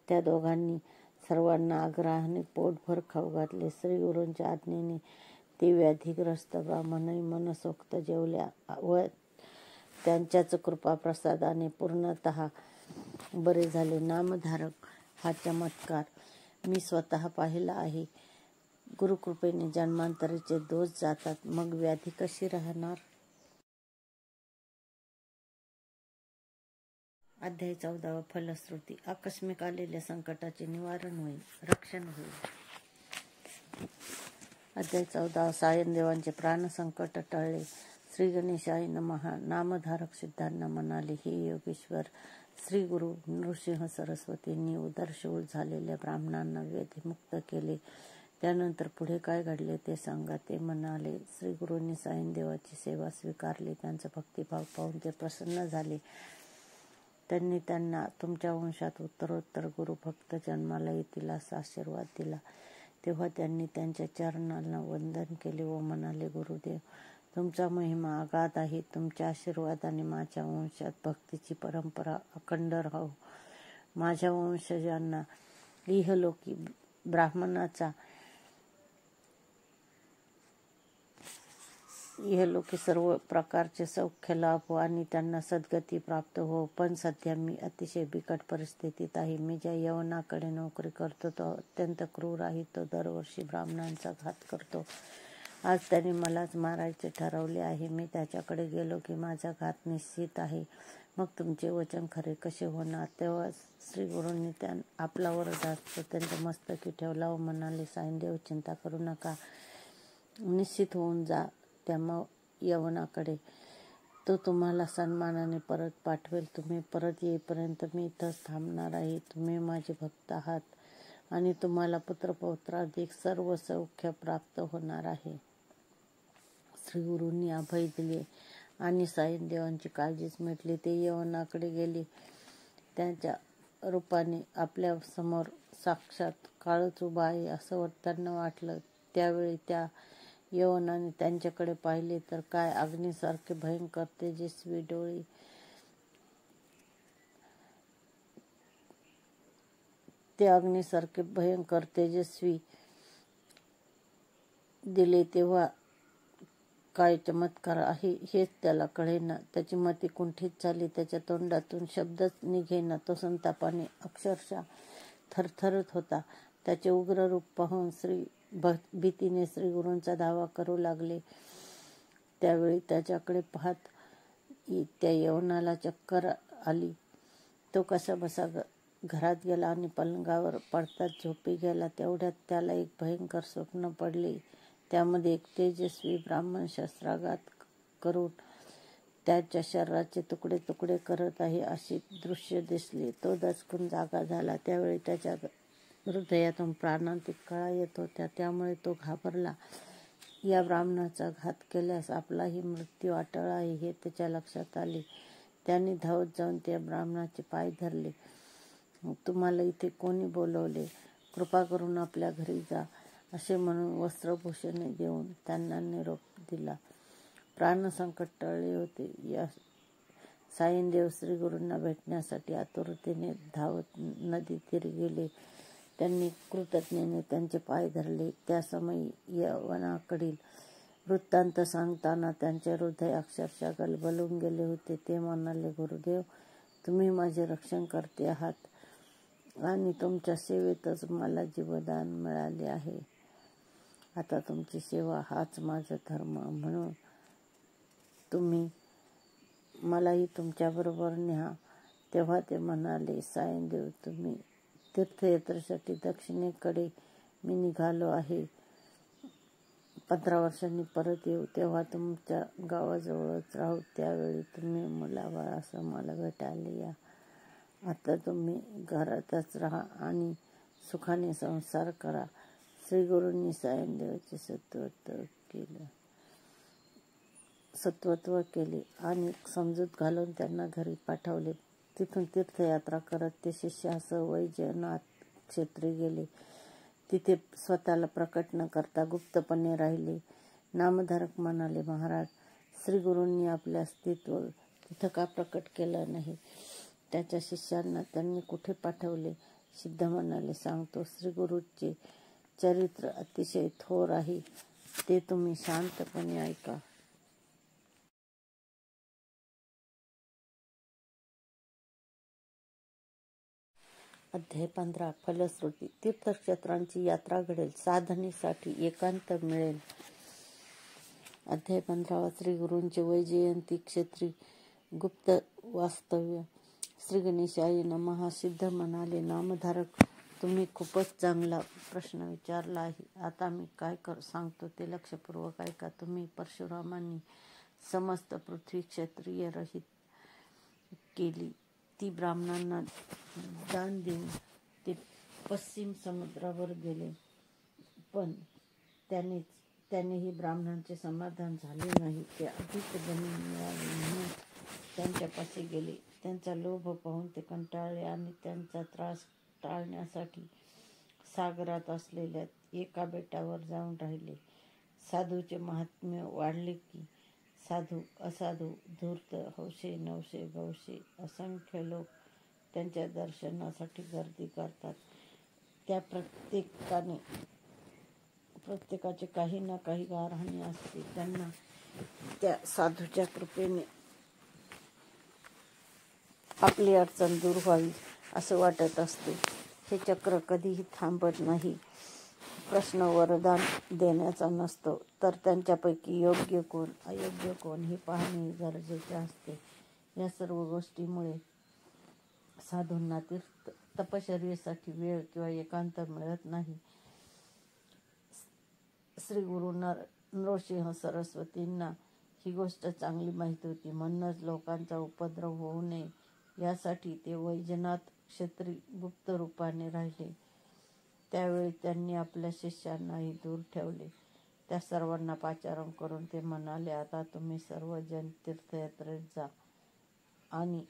त्या दोघांनी सर्वांना आग्रहाने पोटभर खाऊ घातले. श्रीगुरूंच्या आज्ञेने ते व्याधीग्रस्त ब्राह्मणही मनसोक्त जेवल्या व त्यांच्याच कृपाप्रसादाने पूर्णतः बरे झाले. नामधारक हा चमत्कार मी स्वतः पाहिला आहे. गुरुकृपेने जन्मांतरीचे दोष जातात, मग व्याधी कशी राहणार? अध्याय 14. फलश्रुती. आकस्मिक आलेल्या संकटाचे निवारण होईल, रक्षण होईल. अध्याय 14. सायनदेवांचे प्राणसंकट टळले. श्री गणेशाय नमः. नामधारक सिद्धांना म्हणाले, हे योगेश्वर, श्री गुरु नृसिंह सरस्वतींनी उदरशूळ झालेल्या ब्राह्मणांना व्याधीमुक्त केले. त्यानंतर पुढे काय घडले ते सांगा. ते म्हणाले, श्री गुरूंनी सायनदेवाची सेवा स्वीकारली. त्यांचा भक्तिभाव पाहून ते प्रसन्न झाले. त्यांनी त्यांना तुमच्या वंशात उत्तरोत्तर गुरुभक्त जन्माला येतील असा आशीर्वाद दिला. तेव्हा त्यांनी त्यांच्या चरणांना वंदन केले व म्हणाले, गुरुदेव, तुमचा महिमा अगाध आहे. तुमच्या आशीर्वादाने माझ्या वंशात भक्तीची परंपरा अखंड राहो. माझ्या वंशजांना इहलोकी सर्व प्रकारचे सौख्य लाभो आणि त्यांना सद्गती प्राप्त हो. पण सध्या मी अतिशय बिकट परिस्थितीत आहे. मी ज्या यवनाकडे नोकरी करतो तो अत्यंत क्रूर आहे. तो दरवर्षी ब्राह्मणांचा घात करतो. आज त्याने मलाच मारायचे ठरवले आहे. मी त्याच्याकडे गेलो की माझा घात निश्चित आहे. मग तुमचे वचन खरे कसे होणार? तेव्हा श्रीगुरूंनी आपला वरदहस्त त्यांच्या मस्तकी ठेवला व म्हणाले, सायनदेव, चिंता करू नका. निश्चित होऊन जा त्या यवनाकडे. तो तुम्हाला सन्मानाने परत पाठवेल. तुम्ही परत येईपर्यंत मी इथंच थांबणार आहे. तुम्ही माझे भक्त आहात आणि तुम्हाला पुत्रपौत्राधिक सर्व सौख्य प्राप्त होणार आहे. श्रीगुरूंनी अभय दिले आणि सायनदेवांची काळजीच मिटली. ते यवनाकडे गेले. त्यांच्या रूपाने आपल्या समोर साक्षात काळच उभा आहे असं त्यांना वाटलं. त्यावेळी त्या यवनाने त्यांच्याकडे पाहिले तर काय अग्नीसारखे भयंकर तेजस्वी डोळे, ते अग्नीसारखे भयंकर तेजस्वी दिले. तेव्हा काय चमत्कार आहे हेच त्याला कळेना. त्याची मती कुंठित झाली. त्याच्या तोंडातून शब्दच निघेना. तो संतापाने अक्षरशः थरथरत होता. त्याचे उग्र रूप पाहून भीतीने श्रीगुरूंचा धावा करू लागले. त्यावेळी त्याच्याकडे पाहत त्या यवनाला चक्कर आली. तो कसाबसा घरात गेला आणि पलंगावर पडताच झोपी गेला. तेवढ्यात त्याला एक भयंकर स्वप्न पडले. त्यामध्ये एक तेजस्वी ब्राह्मण शस्त्राघात करून त्याच्या शरीराचे तुकडे तुकडे करत आहे अशी दृश्य दिसले. तो दचकून जागा झाला. त्यावेळी त्याच्या हृदयातून प्राणांतिक कळा येत होत्या. त्यामुळे तो घाबरला. या ब्राह्मणाचा घात केल्यास आपलाही मृत्यू अटळ आहे हे त्याच्या लक्षात आले. त्याने धावत जाऊन त्या ब्राह्मणाचे पाय धरले. तुम्हाला इथे कोणी बोलवले? कृपा करून आपल्या घरी जा असे म्हणून वस्त्रभूषणे देऊन त्यांना निरोप दिला. प्राणसंकट टळले होते. या सायनदेव श्रीगुरूंना भेटण्यासाठी आतुरतेने धावत नदीतीरी गेले. त्यांनी कृतज्ञतेने त्यांचे पाय धरले. त्या समयी यवनाकडील वृत्तांत सांगताना त्यांचे हृदय अक्षरशः गलबलून गेले होते. ते म्हणाले, गुरुदेव, तुम्ही माझे रक्षण करते आहात आणि तुमच्या सेवेतच मला जीवदान मिळाले आहे. आता तुमची सेवा हाच माझा धर्म, म्हणून तुम्ही मलाही तुमच्याबरोबर न्या. तेव्हा ते म्हणाले, सायनदेव, तुम्ही तीर्थयात्रेसाठी दक्षिणेकडे मी निघालो आहे. 15 वर्षांनी परत येऊ. तेव्हा तुमच्या गावाजवळच राहू. त्यावेळी तुम्ही मुलाबाळासह मला भेटायला या. आता तुम्ही घरातच राहा आणि सुखाने संसार करा. श्रीगुरूंनी सायनदेवाचे सत्वत्व केले आणि समजूत घालून त्यांना घरी पाठवले. तिथून तीर्थयात्रा करत ते शिष्यासह वैजनाथ क्षेत्री गेले. तिथे स्वतःला प्रकट न करता गुप्तपणे राहिले. नामधारक म्हणाले, महाराज, श्रीगुरूंनी आपले अस्तित्व तिथं का प्रकट केलं नाही? त्याच्या शिष्यांना त्यांनी कुठे पाठवले? सिद्ध म्हणाले, सांगतो. श्रीगुरूंचे चरित्र अतिशय थोर आहे. ते तुम्ही शांतपणे ऐका. अध्याय 15. फलश्रुती. तीर्थक्षेत्रांची यात्रा घडेल. साधनेसाठी एकांत मिळेल. अध्याय 15. श्रीगुरूंचे वैजयंती क्षेत्री गुप्त वास्तव्य. श्री गणेशाय नमः. सिद्ध म्हणाले, नामधारक, तुम्ही खूपच चांगला प्रश्न विचारला आहे. आता मी काय सांगतो ते लक्षपूर्वक ऐका. तुम्ही परशुरामांनी समस्त पृथ्वी क्षत्रिय रहित केली. ती ब्राह्मणांना दान देऊन ते पश्चिम समुद्रावर गेले. पण त्यानेही ब्राह्मणांचे समाधान झाले नाही. ते अधिक जमीन मिळावी म्हणून त्यांच्यापाशी गेले. त्यांचा लोभ पाहून ते कंटाळले आणि त्यांचा त्रास टाळण्यासाठी सागरात असलेल्या एका बेटावर जाऊन राहिले. साधूचे महात्म्य वाढले की साधू, असाधू, धूर्त, हौशे, नवशे, गवशे असंख्य लोक त्यांच्या दर्शनासाठी गर्दी करतात. त्या प्रत्येकाचे काही ना काही गारहाणी असते. त्यांना त्या साधूच्या कृपेने आपली अडचण दूर व्हावी असं वाटत असते. हे चक्र कधीही थांबत नाही. प्रश्न वरदान देण्याचा नसतो, तर त्यांच्यापैकी योग्य कोण, अयोग्य कोण हे पाहणे गरजेचे असते. या सर्व गोष्टीमुळे साधूंना तपश्चर्येसाठी वेळ किंवा एकांत मिळत नाही. श्री गुरु नृसिंह सरस्वतींना ही गोष्ट चांगली माहीत होती. म्हणूनच लोकांचा उपद्रव होऊ नये यासाठी ते वैजनाथ क्षेत्री गुप्त रूपाने राहिले. त्यावेळी त्यांनी आपल्या शिष्यांनाही दूर ठेवले. त्या सर्वांना पाचारण करून ते म्हणाले, आता तुम्ही सर्वजण तीर्थयात्रेत जा आणि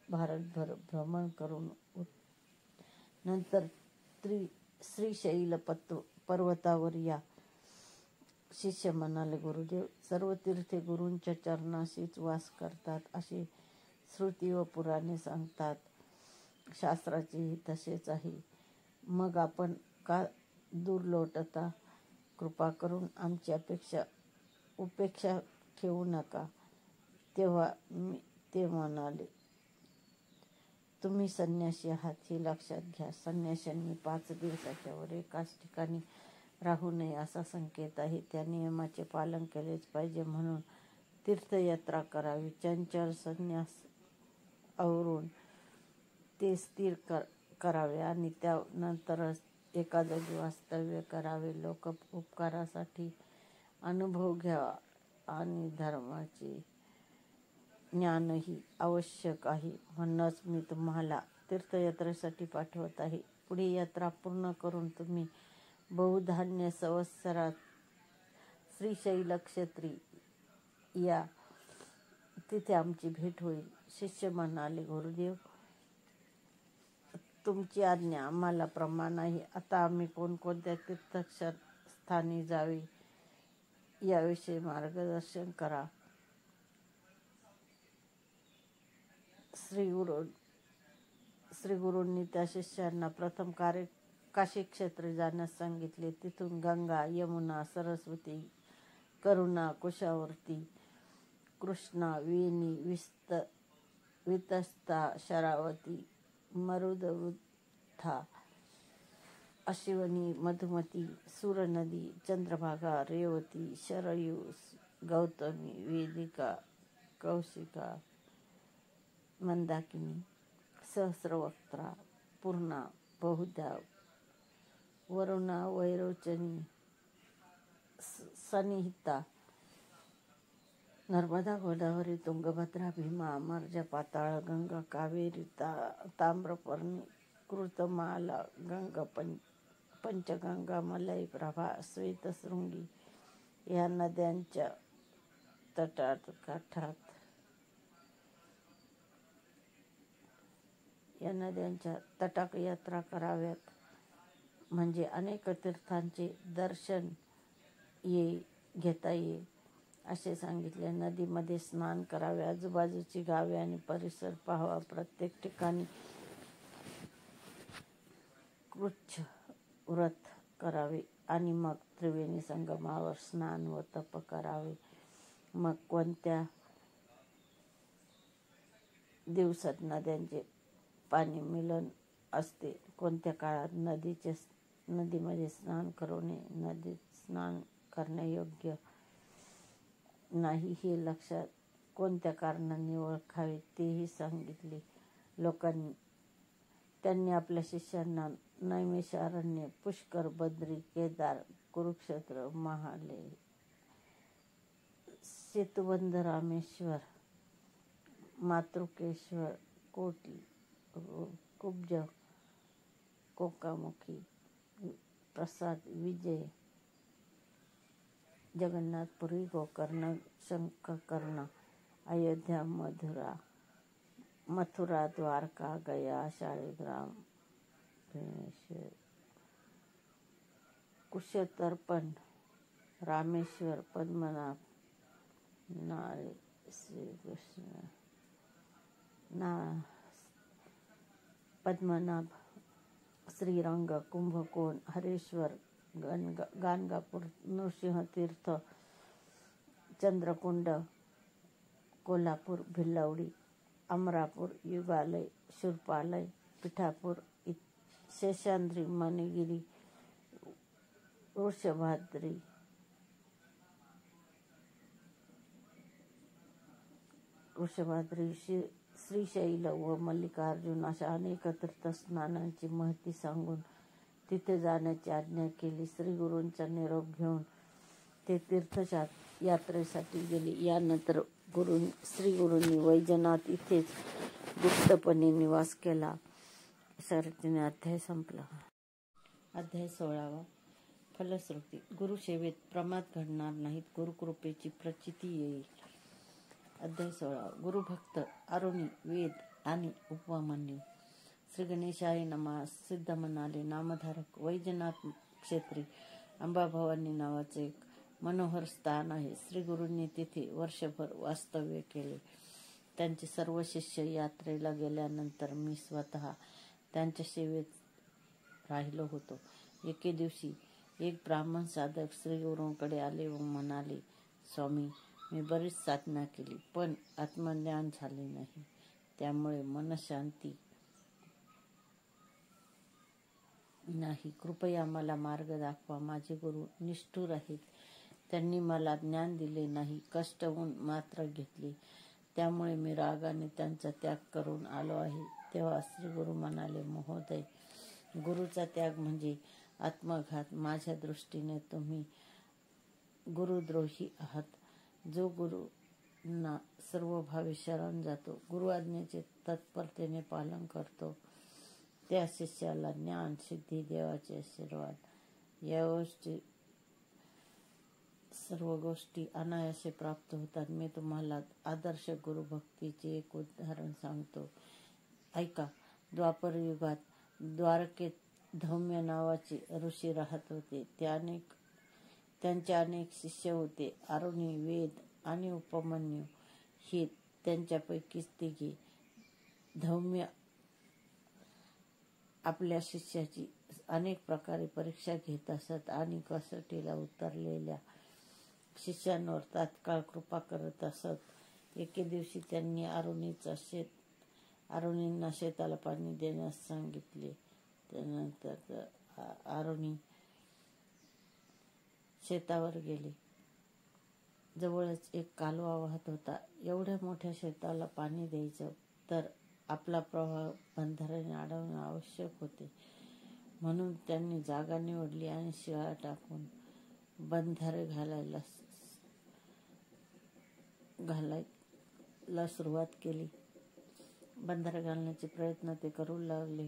भारतभर भ्रमण करून नंतर श्रीशैल पर्वतावर या. शिष्य म्हणाले, गुरुदेव, सर्व तीर्थे गुरूंच्या चरणाशीच वास करतात असे श्रुती व पुराणे सांगतात. शास्त्राचेही तसेच आहे. मग आपण का दूर लोटता? कृपा करून आमची उपेक्षा ठेवू नका. तेव्हा ते म्हणाले, तुम्ही संन्यासी आहात हे लक्षात घ्या. संन्याशांनी 5 दिवसाच्या वर एकाच ठिकाणी राहू नये असा संकेत आहे. त्या नियमाचे पालन केलेच पाहिजे. म्हणून तीर्थयात्रा करावी. चंचल संन्यास आवरून ते स्थिर करावे आणि त्यानंतरच एका जागी वास्तव्य करावे. लोक उपकारासाठी अनुभव घ्यावा आणि धर्माचे ज्ञानही आवश्यक आहे. म्हणूनच मी तुम्हाला तीर्थयात्रेसाठी पाठवत आहे. पुढे यात्रा पूर्ण करून तुम्ही बहुधान्य संवत्सरात श्रीशैल क्षेत्री या. तिथे आमची भेट होईल. शिष्य म्हणाले, गुरुदेव, तुमची आज्ञा आम्हाला प्रमाण आहे. आता आम्ही कोणकोणत्या तीर्थस्थानी जावे याविषयी मार्गदर्शन करा. श्री गुरूंनी त्या शिष्यांना प्रथम काशी क्षेत्री जाण्यास सांगितले. तिथून गंगा, यमुना, सरस्वती, करुणा, कुशावर्ती, कृष्णा, वेणी, वितस्ता, शरावती, मरुदवृद्धा, अश्विनी, मधुमती, सूरनदी, चंद्रभागा, रेवती, शरयू, गौतमी, वेदिका, कौशिका, मंदाकिनी, सहस्रवक्त्रा, पूर्णा, बहुधा, वरुणा, वैरोचनी, सनिहिता, नर्मदा, गोदावरी, तुंगभद्रा, भीमा, अमरजा, पाताळ, गंगा, कावेरी, ताम्रपर्णी, कृतमाला, गंगा, पंचगंगा, मलय, प्रभा, श्वेतशृंगी या नद्यांच्या तटाक यात्रा कराव्यात. म्हणजे अनेक तीर्थांचे दर्शन घेता येईल असे सांगितले. नदीमध्ये स्नान करावे, आजूबाजूची गावे आणि परिसर पाहावा. प्रत्येक ठिकाणी कृच्छ व्रत करावे आणि मग त्रिवेणी संगमावर स्नान व तप करावे. मग कोणत्या दिवसात नद्यांचे पाणी मिलन असते, कोणत्या काळात नदीमध्ये स्नान करू नये, नदीत स्नान करण्यायोग्य नाही हे लक्षात कोणत्या कारणांनी ओळखावे तेही सांगितले. त्यांनी आपल्या शिष्यांना नैमिषारण्य, पुष्कर, बद्री, केदार, कुरुक्षेत्र, महाले, सेतुबंध, रामेश्वर, मातृकेश्वर, कोटी, कुब्ज, कोकामुखी, प्रसाद, विजय, जगन्नाथपुरी, गोकर्ण, शंखकर्ण, अयोध्या, मथुरा, द्वारका, गया, शाळीग्राम, भीमेश्वर, कुशतर्पण, रामेश्वर, पद्मनाभ, श्रीरंग, कुंभकोण, हरेश्वर, गाणगापूर, नृसिंहतीर्थ, चंद्रकुंड, कोल्हापूर, भिलवडी, अमरापूर, युगालय, शूरपालय, पिठापूर, शेषाद्री, मणिगिरी, वृषभाद्री, श्रीशैल व मल्लिकार्जुन अशा अनेक तीर्थस्नानांची महती सांगून तिथे जाण्याची आज्ञा केली. श्रीगुरूंचा निरोप घेऊन ते तीर्थयात्रेसाठी गेले. यानंतर श्रीगुरूंनी वैजनाथ इथेच गुप्तपणे निवास केला. शर्यतीने अध्याय संपला. अध्याय 16. फलश्रुती. गुरुसेवेत प्रमाद घडणार नाहीत. गुरुकृपेची प्रचिती येईल. अध्याय 16. गुरुभक्त, अरुणी, वेद आणि उपमान्य. श्री गणेशाय नमः. सिद्ध म्हणाले, नामधारक वैजनाथ क्षेत्री अंबाभवानी नावाचे एक मनोहर स्थान आहे. श्रीगुरूंनी तिथे वर्षभर वास्तव्य केले. त्यांचे सर्व शिष्य यात्रेला गेल्यानंतर मी स्वतः त्यांच्या सेवेत राहिलो होतो. एके दिवशी एक ब्राह्मण साधक श्रीगुरूंकडे आले व म्हणाले, स्वामी, मी बरीच साधना केली पण आत्मज्ञान झाले नाही. त्यामुळे मनशांती नाही. कृपया मला मार्ग दाखवा. माझे गुरु निष्ठुर आहेत. त्यांनी मला ज्ञान दिले नाही, कष्ट होऊन मात्र घेतले. त्यामुळे मी रागाने त्यांचा त्याग करून आलो आहे. तेव्हा श्री गुरु म्हणाले, महोदय, गुरुचा त्याग म्हणजे आत्मघात. माझ्या दृष्टीने तुम्ही गुरुद्रोही आहात. जो गुरुंना सर्वभावी शरण जातो, गुरु आज्ञेचे तत्परतेने पालन करतो, त्या शिष्याला ज्ञान, सिद्धी, देवाचे आशीर्वाद या सर्व गोष्टी अनायासे प्राप्त होतात. मी तुम्हाला आदर्श गुरुभक्तीचे एक उदाहरण सांगतो, ऐका. द्वापर युगात द्वारकेत धौम्य नावाचे ऋषी राहत होते. त्यांचे अनेक शिष्य होते. आरुणी, वेद आणि उपमन्यू ही त्यांच्यापैकीच तिघे. धौम्य आपल्या शिष्याची अनेक प्रकारे परीक्षा घेत असत आणि कसोटीला उतरलेल्या शिष्यांवर तात्काळ कृपा करत असत. एके दिवशी त्यांनी आरुणींना शेताला पाणी देण्यास सांगितले. त्यानंतर आरुणी शेतावर गेले. जवळच एक कालवा वाहत होता. एवढ्या मोठ्या शेताला पाणी द्यायचं तर आपला प्रवाह बंधाऱ्याने अडवणं आवश्यक होते. म्हणून त्यांनी जागा निवडली आणि शिळा टाकून बंधारे घालायला सुरुवात केली. बंधारे घालण्याचे प्रयत्न ते करू लागले.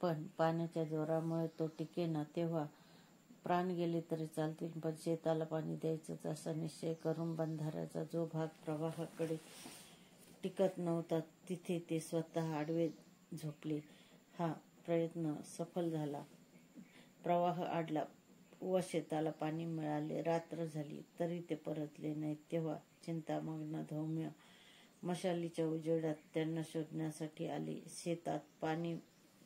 पण पाण्याच्या जोरामुळे तो टिकेना. तेव्हा प्राण गेले तरी चालतील, पण शेताला पाणी द्यायचंच असा निश्चय करून बंधाऱ्याचा जो भाग प्रवाहाकडे टिकत नव्हता तिथे ते स्वतः आडवे झोपले. हा प्रयत्न सफल झाला. प्रवाह अडला व शेताला पाणी मिळाले. रात्र झाली तरी ते परतले नाहीत. तेव्हा चिंतामग्न धौम्य मशालीच्या उजेडात त्यांना शोधण्यासाठी आले. शेतात पाणी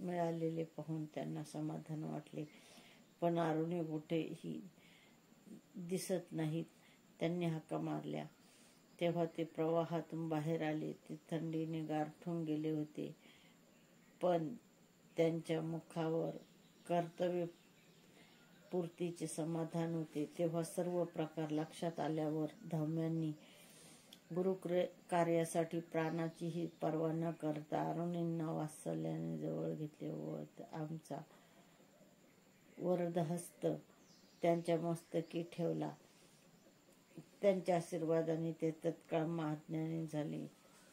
मिळालेले पाहून त्यांना समाधान वाटले, पण आरुणी कुठेही दिसत नाहीत. त्यांनी हाका मारल्या तेव्हा ते प्रवाहातून बाहेर आले. ते थंडीने गारठून गेले होते, पण त्यांच्या मुखावर कर्तव्यपूर्तीचे समाधान होते. तेव्हा सर्व प्रकार लक्षात आल्यावर धौम्यांनी गुरुकार्यासाठी प्राणाचीही पर्वा न करता आरुणींना वात्सल्याने जवळ घेतले व आमचा वरदहस्त त्यांच्या मस्तकी ठेवला. त्यांच्या आशीर्वादाने ते तत्काळ महाज्ञानी झाले.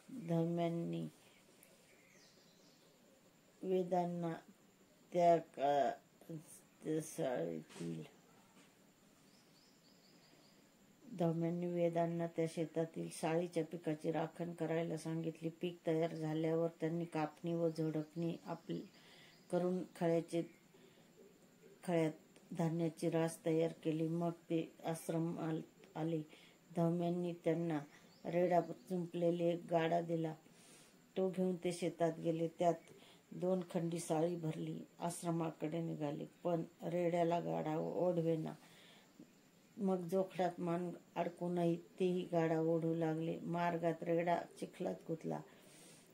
धौम्यांनी वेदांना त्या शेतातील साळीच्या पिकाची राखण करायला सांगितली. पीक तयार झाल्यावर त्यांनी कापणी व झोडपणी करून खळ्यात धान्याची रास तयार केली. मग ते आश्रमात आले. धौम्यांनी त्यांना रेडा जुंपलेला एक गाडा दिला. तो घेऊन ते शेतात गेले. त्यात 2 खंडी साळी भरली. आश्रमाकडे निघाले, पण रेड्याला गाडा ओढवेना. मग जोखडात मान अडकूनही तेही गाडा ओढू लागले. मार्गात रेडा चिखलात गुंतला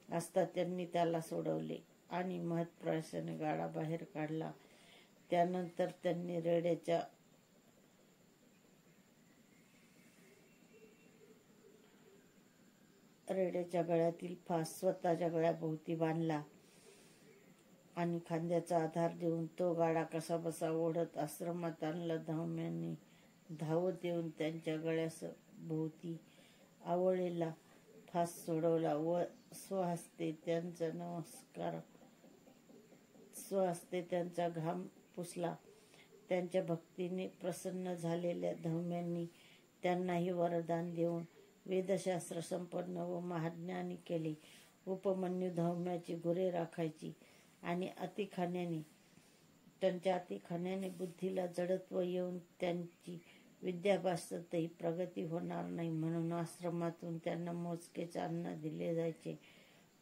असता त्यांनी त्याला सोडवले आणि महत्प्रयासाने गाडा बाहेर काढला. त्यानंतर त्यांनी रेड्याच्या गळ्यातील फास स्वतःच्या गळ्याभोवती बांधला आणि खांद्याचा आधार देऊन तो गाडा कसाबसा ओढत आश्रमात आणला. धौम्यांनी धावत येऊन त्यांच्या गळ्याभोवती आवळलेला फास सोडवला व स्वहस्ते त्यांचा घाम पुसला. त्यांच्या भक्तीने प्रसन्न झालेल्या धौम्यांनी त्यांनाही वरदान देऊन वेदशास्त्र संपन्न व महाज्ञानी केले. उपमन्यू धौम्याची गुरे राखायची आणि त्यांच्या अतिखाण्याने बुद्धीला जडत्व येऊन त्यांची विद्याभ्यासातही प्रगती होणार नाही, म्हणून आश्रमातून त्यांना मोजकेच अन्न दिले जायचे.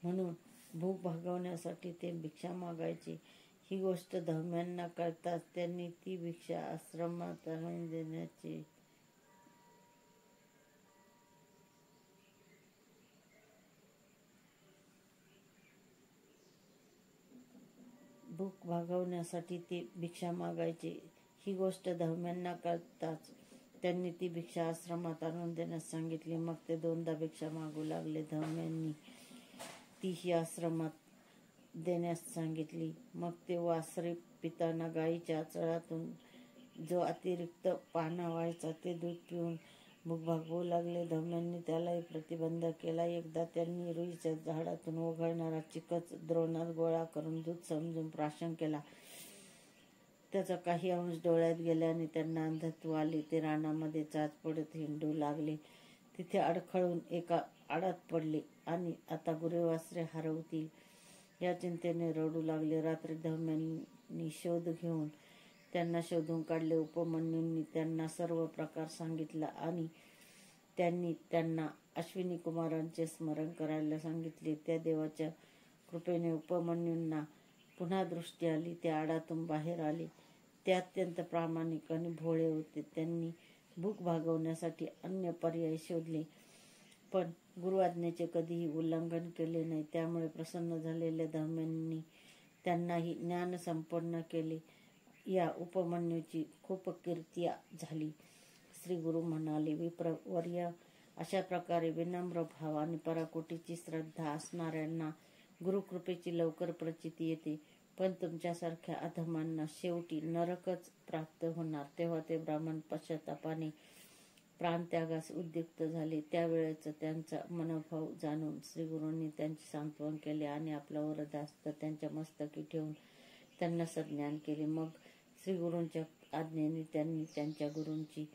म्हणून भूक भागवण्यासाठी ते भिक्षा मागायचे. ही गोष्ट धौम्यांना कळताच त्यांनी ती भिक्षा आश्रमात आणून देण्याचे ही गोष्ट धौम्यांना कळताच त्यांनी ती भिक्षा आश्रमात आणून देण्यास सांगितली. मग ते 2दा भिक्षा मागू लागले. धम्यांनी तीही आश्रमात देण्यास सांगितली. मग ते वासरे पिताना गायीच्या आचळातून जो अतिरिक्त पाना व्हायचा ते दूध पिऊन भूक भागवू लागले. धम्यांनी त्यालाही प्रतिबंध केला. एकदा त्यांनी रुईच्या झाडातून ओघळणारा चिकच द्रोणात गोळा करून दूध समजून प्राशन केला. त्याचा काही अंश डोळ्यात गेल्याने त्यांना अंधत्व आले. ते रानामध्ये चाच पडत हिंडू लागले. तिथे अडखळून एका आडात पडले आणि आता गुरेवासरे हरवतील या चिंतेने रडू लागले. रात्री धम्यांनी शोध घेऊन त्यांना शोधून काढले. उपमन्यूंनी त्यांना सर्व प्रकार सांगितला आणि त्यांनी त्यांना अश्विनी कुमारांचे स्मरण करायला सांगितले. त्या देवाच्या कृपेने उपमन्यूंना पुन्हा दृष्टी आली. ते आडातून बाहेर आले. ते अत्यंत प्रामाणिक आणि भोळे होते. त्यांनी भूक भागवण्यासाठी अन्य पर्याय शोधले, पण गुरुआज्ञेचे कधीही उल्लंघन केले नाही. त्यामुळे प्रसन्न झालेल्या धम्यांनी त्यांनाही ज्ञानसंपन्न केले. या उपमन्यूची खूप कीर्ती झाली. श्री गुरु म्हणाले, विप्रवर्य, अशा प्रकारे विनम्र भाव आणि पराकोटीची श्रद्धा असणाऱ्यांना गुरुकृपेची लवकर प्रचिती येते. पण तुमच्यासारख्या अधमांना शेवटी नरकच प्राप्त होणार. तेव्हा ते ब्राह्मण पश्चातापाने प्राणत्यागास उद्युक्त झाले. त्यावेळेच त्यांचा मनोभाव जाणून श्रीगुरूंनी त्यांचे सांत्वन केले आणि आपला वरदहस्त त्यांच्या मस्तकी ठेवून त्यांना सज्ञान केले. मग श्रीगुरूंच्या आज्ञेने त्यांनी त्यांच्या गुरूंची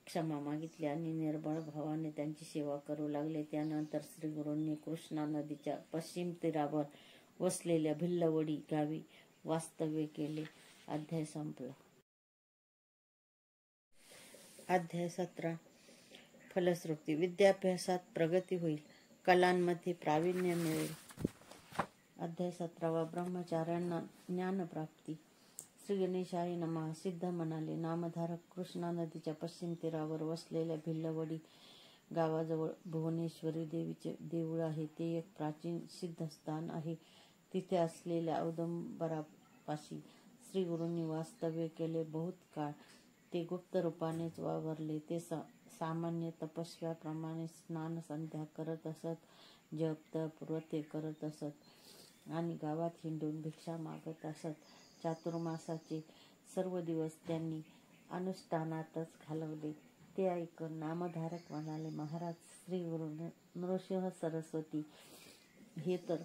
क्षमा मागितली आणि निर्मळ भावाने त्यांची सेवा करू लागले. त्यानंतर श्रीगुरूंनी कृष्णा नदीच्या पश्चिम तीरावर वसलेल्या भिल्लवडी गावी वास्तव्य केले. अध्याय संपला. अध्याय 17. फलश्रुती. विद्याभ्यासात प्रगती होईल, कलांमध्ये प्रावीण्य मिळेल. अध्याय 17. ब्रह्मचार्यांना ज्ञानप्राप्ती. श्री गणेशाय नमः. सिद्ध म्हणाले, नामधारक कृष्णा नदीच्या पश्चिम तीरावर वसलेल्या भिल्लवडी गावाजवळ भुवनेश्वरी देवीचे देऊळ आहे. ते एक प्राचीन सिद्धस्थान आहे. तिथे असलेल्या औदुंबरापाशी श्रीगुरूंनी वास्तव्य केले. बहुत काळ ते गुप्त रूपानेच वावरले. ते सामान्य तपस्व्याप्रमाणे स्नान संध्या करत असत, जप तप व्रते करत असत आणि गावात हिंडून भिक्षा मागत असत. चातुर्मासाचे सर्व दिवस त्यांनी अनुष्ठानातच घालवले. ते ऐकून नामधारक म्हणाले, महाराज, श्री गुरु नृसिंह सरस्वती हे तर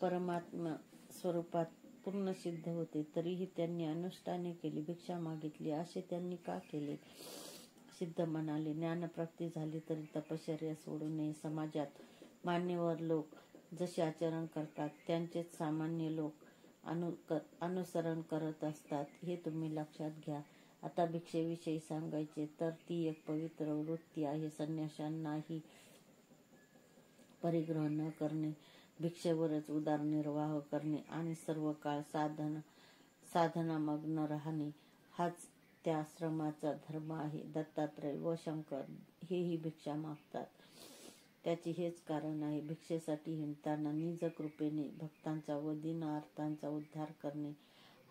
परमात्मा स्वरूपात पूर्ण सिद्ध होते, तरीही त्यांनी अनुष्ठाने केली, भिक्षा मागितली, असे त्यांनी का केले? सिद्ध म्हणाले, ज्ञानप्राप्ती झाली तरी तपश्चर्या सोडू नये. समाजात मान्यवर लोक जसे आचरण करतात त्यांचेच सामान्य लोक अनुसरण करत असतात, हे तुम्ही लक्षात घ्या. आता भिक्षेविषयी सांगायचे तर ती एक पवित्र वृत्ती आहे. संन्याशांनाही परिग्रह न करणे, भिक्षेवरच उदरनिर्वाह करणे आणि सर्व काळ साधनामग्न राहणे हाच त्या आश्रमाचा धर्म आहे. दत्तात्रय व शंकर हेही भिक्षा मागतात. त्याचे हेच कारण आहे. भिक्षेसाठी हिंडताना निज कृपेने भक्तांचा व दीनार्तांचा उद्धार करणे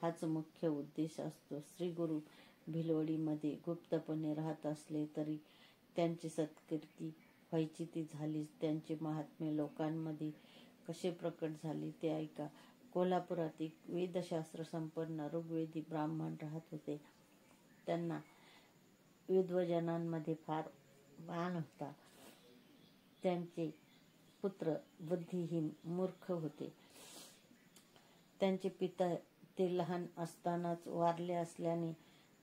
हाच मुख्य उद्देश असतो. श्रीगुरु भिलवडीमध्ये गुप्तपणे राहत असले तरी त्यांची सत्कीर्ती व्हायची ती झालीच. त्यांचे महात्म्य लोकांमध्ये कसे प्रकट झाले ते ऐका. कोल्हापुरात एक वेदशास्त्र संपन्न ऋग्वेदी ब्राह्मण राहत होते. त्यांना विद्वजनांमध्ये फार मान होता. त्यांचे पुत्र बुद्धिहीन मूर्ख होते. त्यांचे पिता ते लहान असतानाच वारले असल्याने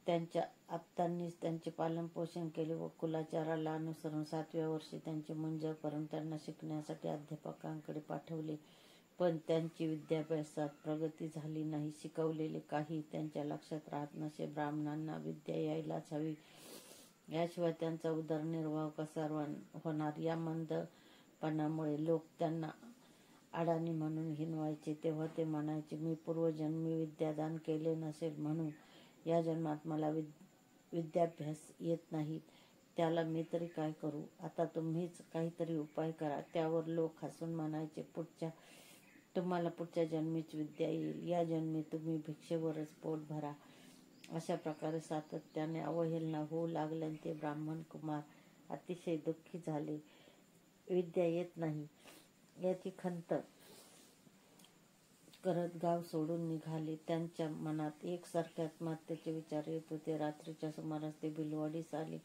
त्यांच्या आप्तांनीच त्यांचे पालनपोषण केले व कुलाचाराला अनुसरून 7व्या वर्षी त्यांचे मुंज करून त्यांना शिकण्यासाठी अध्यापकांकडे पाठवले. पण त्यांची विद्याभ्यासात प्रगती झाली नाही. शिकवलेले काही त्यांच्या लक्षात राहत नसे. ब्राह्मणांना विद्या यायलाच हवी, याशिवाय त्यांचा उदरनिर्वाह कसा होणार या मंदपणामुळे लोक त्यांना अडाणी म्हणून हिणवायचे. तेव्हा ते म्हणायचे, मी पूर्वजन्मी विद्यादान केले नसेल म्हणून या जन्मात मला विद्याभ्यास येत नाही. त्याला मी तरी काय करू? आता तुम्हीच काहीतरी उपाय करा. त्यावर लोक हसून म्हणायचे, तुम्हाला पुढच्या जन्मीच विद्या येईल. या जन्मी तुम्ही भिक्षेवरच पोट भरा. अशा प्रकारे सातत्याने अवहेलना होऊ लागल्याने ते ब्राह्मण कुमार अतिशय दुःखी झाले. विद्या येत नाही याची खंत करत गाव सोडून निघाले. त्यांच्या मनात एकसारखे आत्महत्येचे विचार येत होते. रात्रीच्या सुमारास ते भिलवाडीस आले.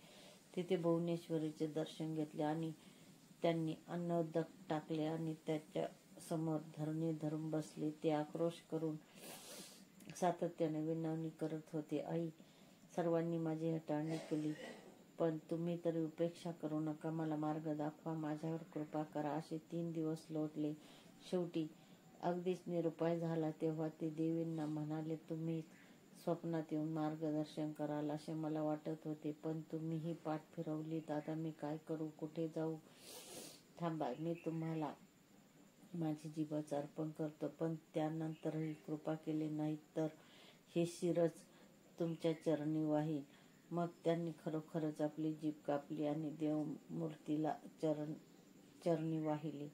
तिथे भुवनेश्वरीचे दर्शन घेतले आणि त्यांनी अन्नोदक टाकले आणि त्याच्या समोर धरणी धरून बसले. ते आक्रोश करून सातत्याने विनवणी करत होते. आई, सर्वांनी माझी हेटाळणी केली, पण तुम्ही तरी उपेक्षा करू नका. मला मार्ग दाखवा, माझ्यावर कृपा करा. असे 3 दिवस लोटले. शेवटी अगदीच निरुपाय झाला तेव्हा ते देवींना म्हणाले, तुम्ही स्वप्नात येऊन मार्गदर्शन कराल असे मला वाटत होते, पण तुम्हीही पाठ फिरवलीत. आता मी काय करू, कुठे जाऊ? थांबा, मी तुम्हाला माझी जीभच अर्पण करतो, पण त्यानंतरही कृपा केली नाही तर हे शिरच तुमच्या चरणी वाहीन. मग त्यांनी खरोखरच आपली जीभ कापली आणि देवमूर्तीला चरणी वाहिली.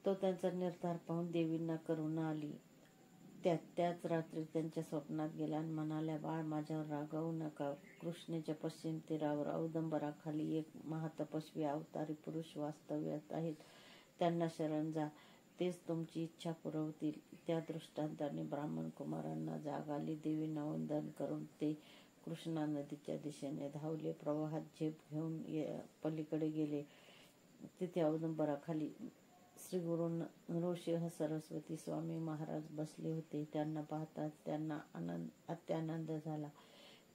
तो त्यांचा निर्धार पाहून देवींना करुणा आली. त्याच रात्री त्यांच्या स्वप्नात गेल्या आणि म्हणाल्या, बाळ, माझ्यावर रागावू नका. कृष्णेच्या पश्चिम तीरावर औदंबराखाली एक महातपस्वी अवतारी पुरुष वास्तव्यात आहेत. त्यांना शरण जा, तेच तुमची इच्छा पुरवतील. त्या दृष्टांताने ब्राह्मण कुमारांना जाग आली. देवींना वंदन करून ते कृष्णा नदीच्या दिशेने धावले. प्रवाहात झेप घेऊन पलीकडे गेले. तिथे औदंबराखाली श्री गुरु नृसिंह सरस्वती स्वामी महाराज बसले होते. त्यांना पाहताच त्यांना अत्यानंद झाला.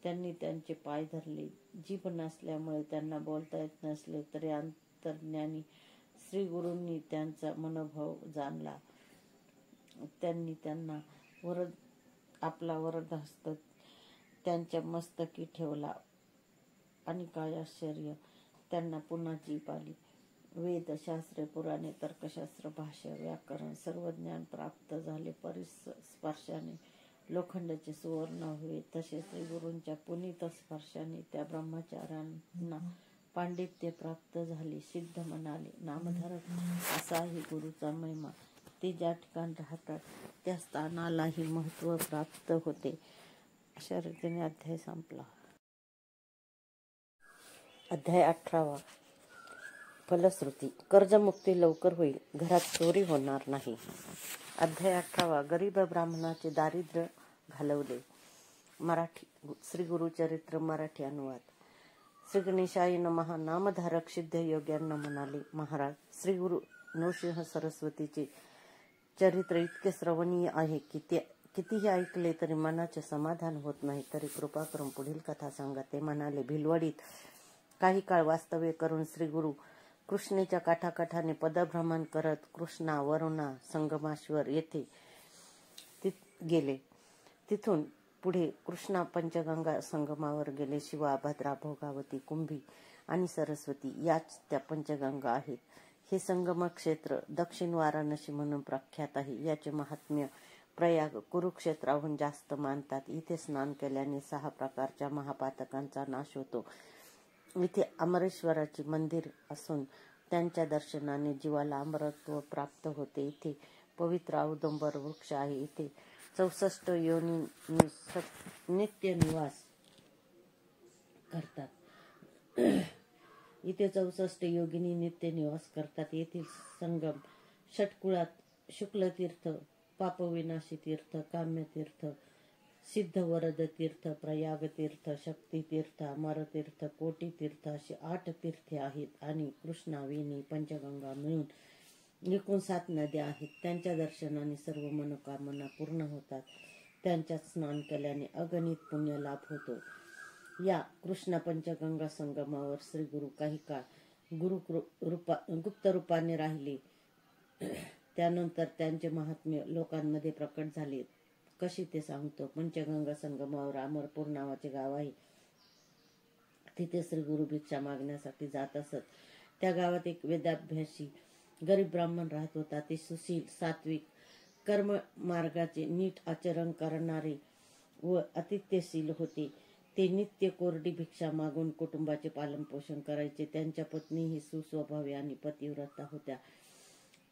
त्यांनी त्यांचे पाय धरले. जीभ नसल्यामुळे त्यांना बोलता येत नसले तरी अंतर्ज्ञानी श्री गुरूंनी त्यांचा मनोभाव जाणला. त्यांनी त्यांना आपला वरदहस्त त्यांच्या मस्तकी ठेवला आणि काय आश्चर्य, त्यांना पुन्हा जीभ आली. वेद, शास्त्रे, पुराणे, तर्कशास्त्र, भाष्य, व्याकरण सर्व ज्ञान प्राप्त झाले. परिस्पर्शाने लोखंडाचे सुवर्ण व्हावे तसे श्री गुरूंच्या पुनीत स्पर्शाने त्या ब्रह्मचार्यांना पांडित्य प्राप्त झाले. सिद्ध म्हणाले, नामधारक असा आहे गुरुचा महिमा. ते ज्या ठिकाणी राहतात त्या स्थानालाही महत्त्व प्राप्त होते. अशा रीतीने अध्याय संपला. अध्याय 18. फलश्रुती. कर्जमुक्ती लवकर होईल, घरात चोरी होणार नाही. अध्याय 18. गरीब ब्राह्मणाचे दारिद्र्य घालवले. मराठी श्री गुरुचरित्र मराठी अनुवाद. श्री गणेशाय नमः. नामधारक सिद्ध योग्यांना म्हणाले, महाराज, श्री गुरु नृसिंह सरस्वतीचे चरित्र इतके श्रवणीय आहे की ते कितीही ऐकले तरी मनाचे समाधान होत नाही. तरी कृपा करून पुढील कथा सांगा. ते म्हणाले, भिलवाडीत काही काळ वास्तव्य करून श्री गुरु कृष्णेच्या काठाकाठाने पदभ्रमण करत कृष्णा, वरुणा, संगमेश्वर येथे गेले. तिथून पुढे कृष्णा पंचगंगा संगमावर गेले. शिवा, भद्रा, भोगावती, कुंभी आणि सरस्वती याच त्या पंचगंगा आहेत. हे संगम क्षेत्र दक्षिण वाराणसी म्हणून प्रख्यात आहे. याचे महात्म्य प्रयाग कुरुक्षेत्राहून जास्त मानतात. इथे स्नान केल्याने 6 प्रकारच्या महापातकांचा नाश होतो. इथे अमरेश्वराचे मंदिर असून त्यांच्या दर्शनाने जीवाला अमरत्व प्राप्त होते. इथे पवित्र औदुंबर वृक्ष आहे. इथे 64 योनी नित्य निवास करतात. इथे 64 योगिनी नित्य निवास करतात. येथील संगम षटकुळात शुक्लतीर्थ, पापविनाशी तीर्थ, काम्यतीर्थ, सिद्धवरद तीर्थ, प्रयाग तीर्थ, शक्ती तीर्थ, अमरतीर्थ, कोटी तीर्थ अशी 8 तीर्थे आहेत आणि कृष्णा, वेणी, पंचगंगा मिळून एकूण 7 नद्या आहेत. त्यांच्या दर्शनाने सर्व मनोकामना पूर्ण होतात. त्यांच्यात स्नान केल्याने अगणित पुण्य लाभ होतो. या कृष्णा पंचगंगा संगमावर श्री गुरु काही काळ गुप्त रूपाने राहिले. त्यानंतर त्यांचे महात्म्य लोकांमध्ये प्रकट झाले. कशी ते सांगतो. पंचगंगा संगमावर अमरपूर नावाचे गाव आहे. तिथे श्री गुरु भिक्षा मागण्यासाठी जात असत. त्या गावात एक वेदाभ्यासी गरीब ब्राह्मण राहत होता. ते सुशील, सात्विक, कर्म मार्गाचे नीट आचरण करणारे व अतिथ्यशील होते. ते नित्य कोरडी भिक्षा मागून कुटुंबाचे पालनपोषण करायचे. त्यांच्या पत्नीही सुस्वभावी आणि पतिव्रता होत्या.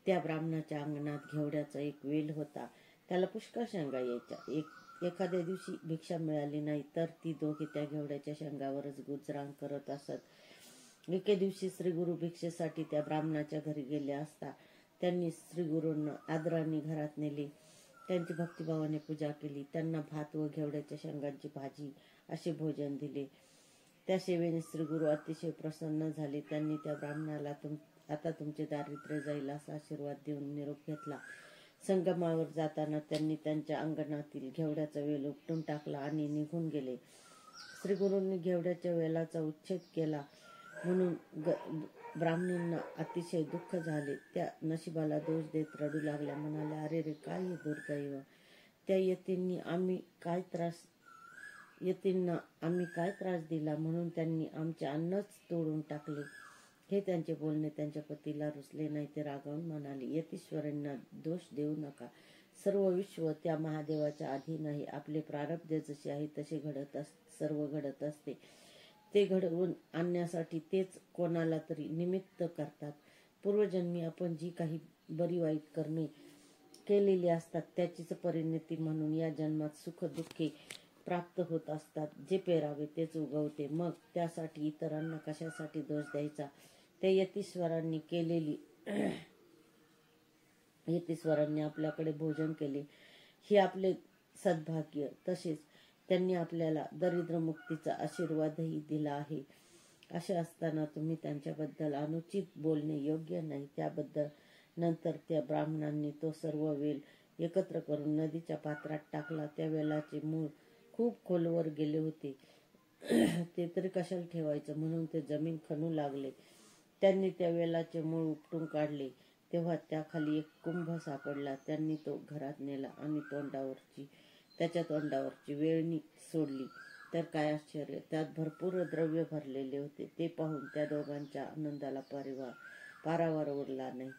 त्या ब्राह्मणाच्या अंगणात घेवड्याचा एक वेल होता. त्याला पुष्कळ शेंगा यायच्या. एक एखाद्या दिवशी भिक्षा मिळाली नाही तर ती दोघे त्या घेवड्याच्या शेंगावरच गुजराण करत असत. एके दिवशी श्रीगुरु भिक्षेसाठी त्या ब्राह्मणाच्या घरी गेले असता त्यांनी श्रीगुरूंना आदराने घरात नेले. त्यांची भक्तिभावाने पूजा केली. त्यांना भात व घेवड्याच्या शेंगांची भाजी असे भोजन दिले. त्या सेवेने श्रीगुरु अतिशय प्रसन्न झाले. त्यांनी त्या ब्राह्मणाला आता तुमचे दारिद्र्य जाईल असा आशीर्वाद देऊन निरोप घेतला. संगमावर जाताना त्यांनी त्यांच्या अंगणातील घेवड्याचा वेल उपटून टाकला आणि निघून गेले. श्रीगुरूंनी घेवड्याच्या वेलाचा उच्छेद केला म्हणून ब्राह्मणींना अतिशय दुःख झाले. त्या नशिबाला दोष देत रडू लागल्या. म्हणाल्या, अरे रे, काय हे दुर्दैव! त्या यतींना आम्ही काय त्रास दिला म्हणून त्यांनी आमचे अन्नच तोडून टाकले. हे त्यांचे बोलणे त्यांच्या पतीला रुचले नाही. ते रागावून म्हणाले, यतीश्वरांना दोष देऊ नका. सर्व विश्व त्या महादेवाच्या अधीन आहे. आपले प्रारब्ध जसे आहे तसे सर्व घडत असते. ते घडवून आणण्यासाठी तेच कोणाला तरी निमित्त करतात. पूर्वजन्मी आपण जी काही बरी वाईट कर्मे केलेली असतात त्याचीच परिणती म्हणून या जन्मात सुख दुःखे प्राप्त होत असतात. जे पेरावे तेच उगवते. मग त्यासाठी इतरांना कशासाठी दोष द्यायचा? ते यतीश्वरांनी आपल्याकडे भोजन केले हे आपले सद्भाग्य. तसेच त्यांनी आपल्याला दरिद्र मुक्तीचा आशीर्वादही दिला आहे. असे असताना तुम्ही त्यांच्याबद्दल अनुचित बोलणे योग्य नाही. त्याबद्दल नंतर त्या ब्राह्मणांनी तो सर्व वेल एकत्र करून नदीच्या पात्रात टाकला. त्या वेलाचे मूळ खूप खोलवर गेले होते. ते तरी कशाला ठेवायचं म्हणून ते जमीन खणू लागले. त्यांनी त्या वेलाचे मूळ उपटून काढले तेव्हा त्याखाली एक कुंभ सापडला. त्यांनी तो घरात नेला आणि त्याच्या तोंडावरची वेळणी सोडली तर काय आश्चर्य! त्यात भरपूर द्रव्य भरलेले होते. ते पाहून त्या दोघांच्या आनंदाला पारावार उरला नाही.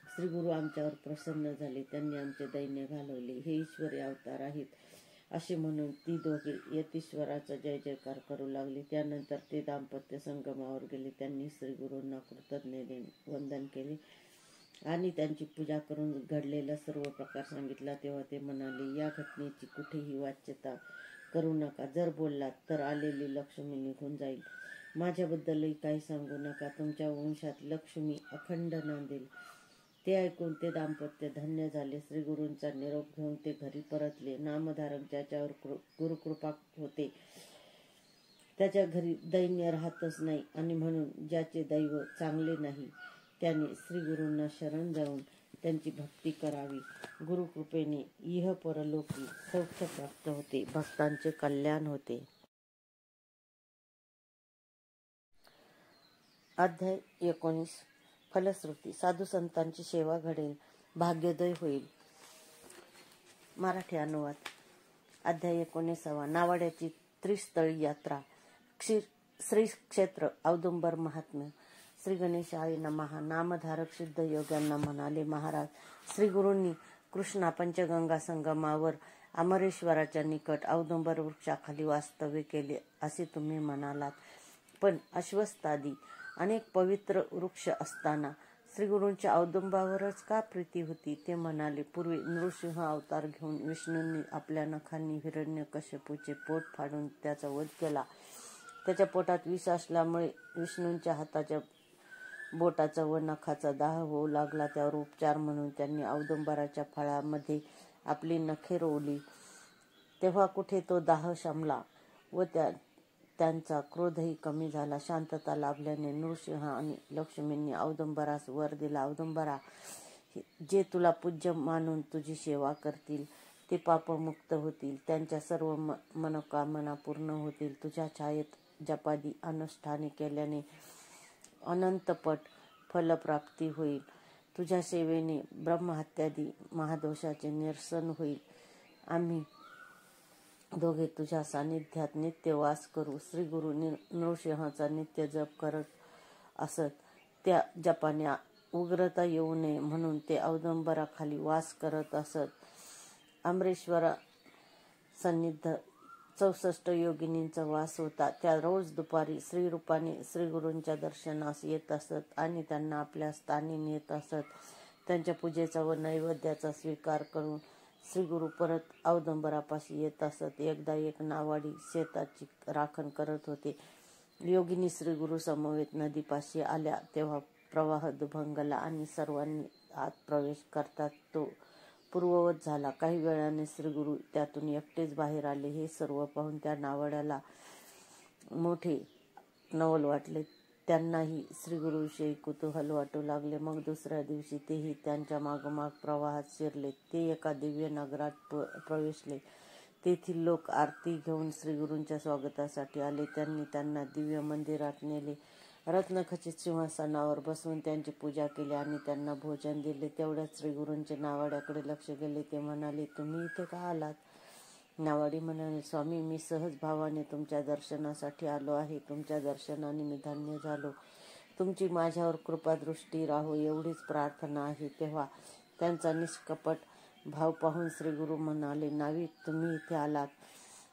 श्रीगुरु आमच्यावर प्रसन्न झाले. त्यांनी आमचे दैन्य घालवले. हे ईश्वरी अवतार आहेत असे म्हणून ती दोघे यतीश्वराचा जय जयकार करू लागली. त्यानंतर ते दाम्पत्य संगमावर गेले. त्यांनी श्रीगुरूंना कृतज्ञतेने वंदन केले आणि त्यांची पूजा करून घडलेला सर्व प्रकार सांगितला. तेव्हा ते म्हणाले, या घटनेची कुठेही वाच्यता करू नका. जर बोललात तर आलेली लक्ष्मी निघून जाईल. माझ्याबद्दलही काही सांगू नका. तुमच्या वंशात लक्ष्मी अखंड नांदेल. ते ऐकून ते दाम्पत्य धन्य झाले. श्रीगुरूंचा निरोप घेऊन ते घरी परतले. नामधारक ज्याच्यावर गुरुकृपा होते त्याच्या घरी दैन्य राहतच नाही आणि म्हणून ज्याचे दैव चांगले नाही त्याने श्रीगुरूंना शरण जाऊन त्यांची भक्ती करावी. गुरुकृपेने इह परलोकी सौख्य प्राप्त होते. भक्तांचे कल्याण होते. अध्याय 19. फलश्रुती. साधू संतांची सेवा घडेल, भाग्योदय होईल. मराठी अनुवाद. अध्याय 19. नावाड्याची त्रिस्थळी यात्रा. श्री क्षेत्र औदुंबर महात्म्य. श्री गणेशाय नमः. नामधारक सिद्ध योग्यांना म्हणाले, महाराज, श्रीगुरूंनी कृष्णा पंचगंगा संगमावर अमरेश्वराच्या निकट औदुंबर वृक्षाखाली वास्तव्य केले असे तुम्ही म्हणालात. पण अश्वत्थादी अनेक पवित्र वृक्ष असताना श्रीगुरूंच्या औदुंबावरच का प्रीती होती? ते म्हणाले, पूर्वी नृसिंह अवतार घेऊन विष्णूंनी आपल्या नखांनी हिरण्यकश्यपूचे पोट फाडून त्याचा वध केला. त्याच्या पोटात विष असल्यामुळे विष्णूंच्या हाताच्या बोटाचा व नखाचा दाह होऊ लागला. त्यावर उपचार म्हणून त्यांनी औदुंबराच्या फळामध्ये आपली नखे रोवली. तेव्हा कुठे तो दाह शमला व त्यांचा क्रोधही कमी झाला. शांतता लाभल्याने नृसिंह आणि लक्ष्मींनी औदुंबरास वर दिला. औदुंबरा, जे तुला पूज्य मानून तुझी सेवा करतील ते पापमुक्त होतील. त्यांच्या सर्व मनोकामना पूर्ण होतील. तुझ्या छायेत जपादी अनुष्ठाने केल्याने अनंतपट फलप्राप्ती होईल. तुझ्या सेवेने ब्रह्महत्यादी महादोषाचे निरसन होईल. आम्ही दोघे तुझ्या सानिध्यात नित्य वास करू. श्रीगुरु नृसिंहाचा नित्य जप करत असत. त्या जपाने उग्रता येऊ नये म्हणून ते औदुंबराखाली वास करत असत. अमरेश्वरा सन्निध 64 योगिनींचा वास होता. त्या रोज दुपारी श्रीरूपाने श्रीगुरूंच्या दर्शनास येत असत आणि त्यांना आपल्या स्थानी नेत असत. त्यांच्या पूजेचा व नैवेद्याचा स्वीकार करून श्री गुरु परत औदुंबरापाशी येत असत. एकदा एक नावाडी शेताची राखण करत होते. योगिनी श्री गुरु समवेत नदीपाशी आल्या तेव्हा प्रवाह दुभंगला आणि सर्वांनी आत प्रवेश करतात तो पूर्ववत झाला. काही वेळाने श्री गुरु त्यातून एकटेच बाहेर आले. हे सर्व पाहून त्या नावाड्याला मोठे नवल वाटले. त्यांनाही श्रीगुरूविषयी कुतूहल वाटू लागले. मग दुसऱ्या दिवशी तेही त्यांच्या मागोमाग प्रवाहात शिरले. ते एका दिव्य नगरात प्रवेशले. तेथील लोक आरती घेऊन श्रीगुरूंच्या स्वागतासाठी आले. त्यांनी त्यांना दिव्य मंदिरात नेले. रत्नखचित सिंहासनावर बसवून त्यांची पूजा केली आणि त्यांना भोजन दिले. तेवढ्यात श्रीगुरूंचे नावाड्याकडे लक्ष गेले. ते म्हणाले, तुम्ही इथे का आलात? नावाडी म्हणाले, स्वामी, मी सहज भावाने तुमच्या दर्शनासाठी आलो आहे. तुमच्या दर्शनाने मी धन्य झालो. तुमची माझ्यावर कृपादृष्टी राहो एवढीच प्रार्थना आहे. तेव्हा त्यांचा निष्कपट भाव पाहून श्रीगुरु म्हणाले, नाविक, तुम्ही इथे आलात,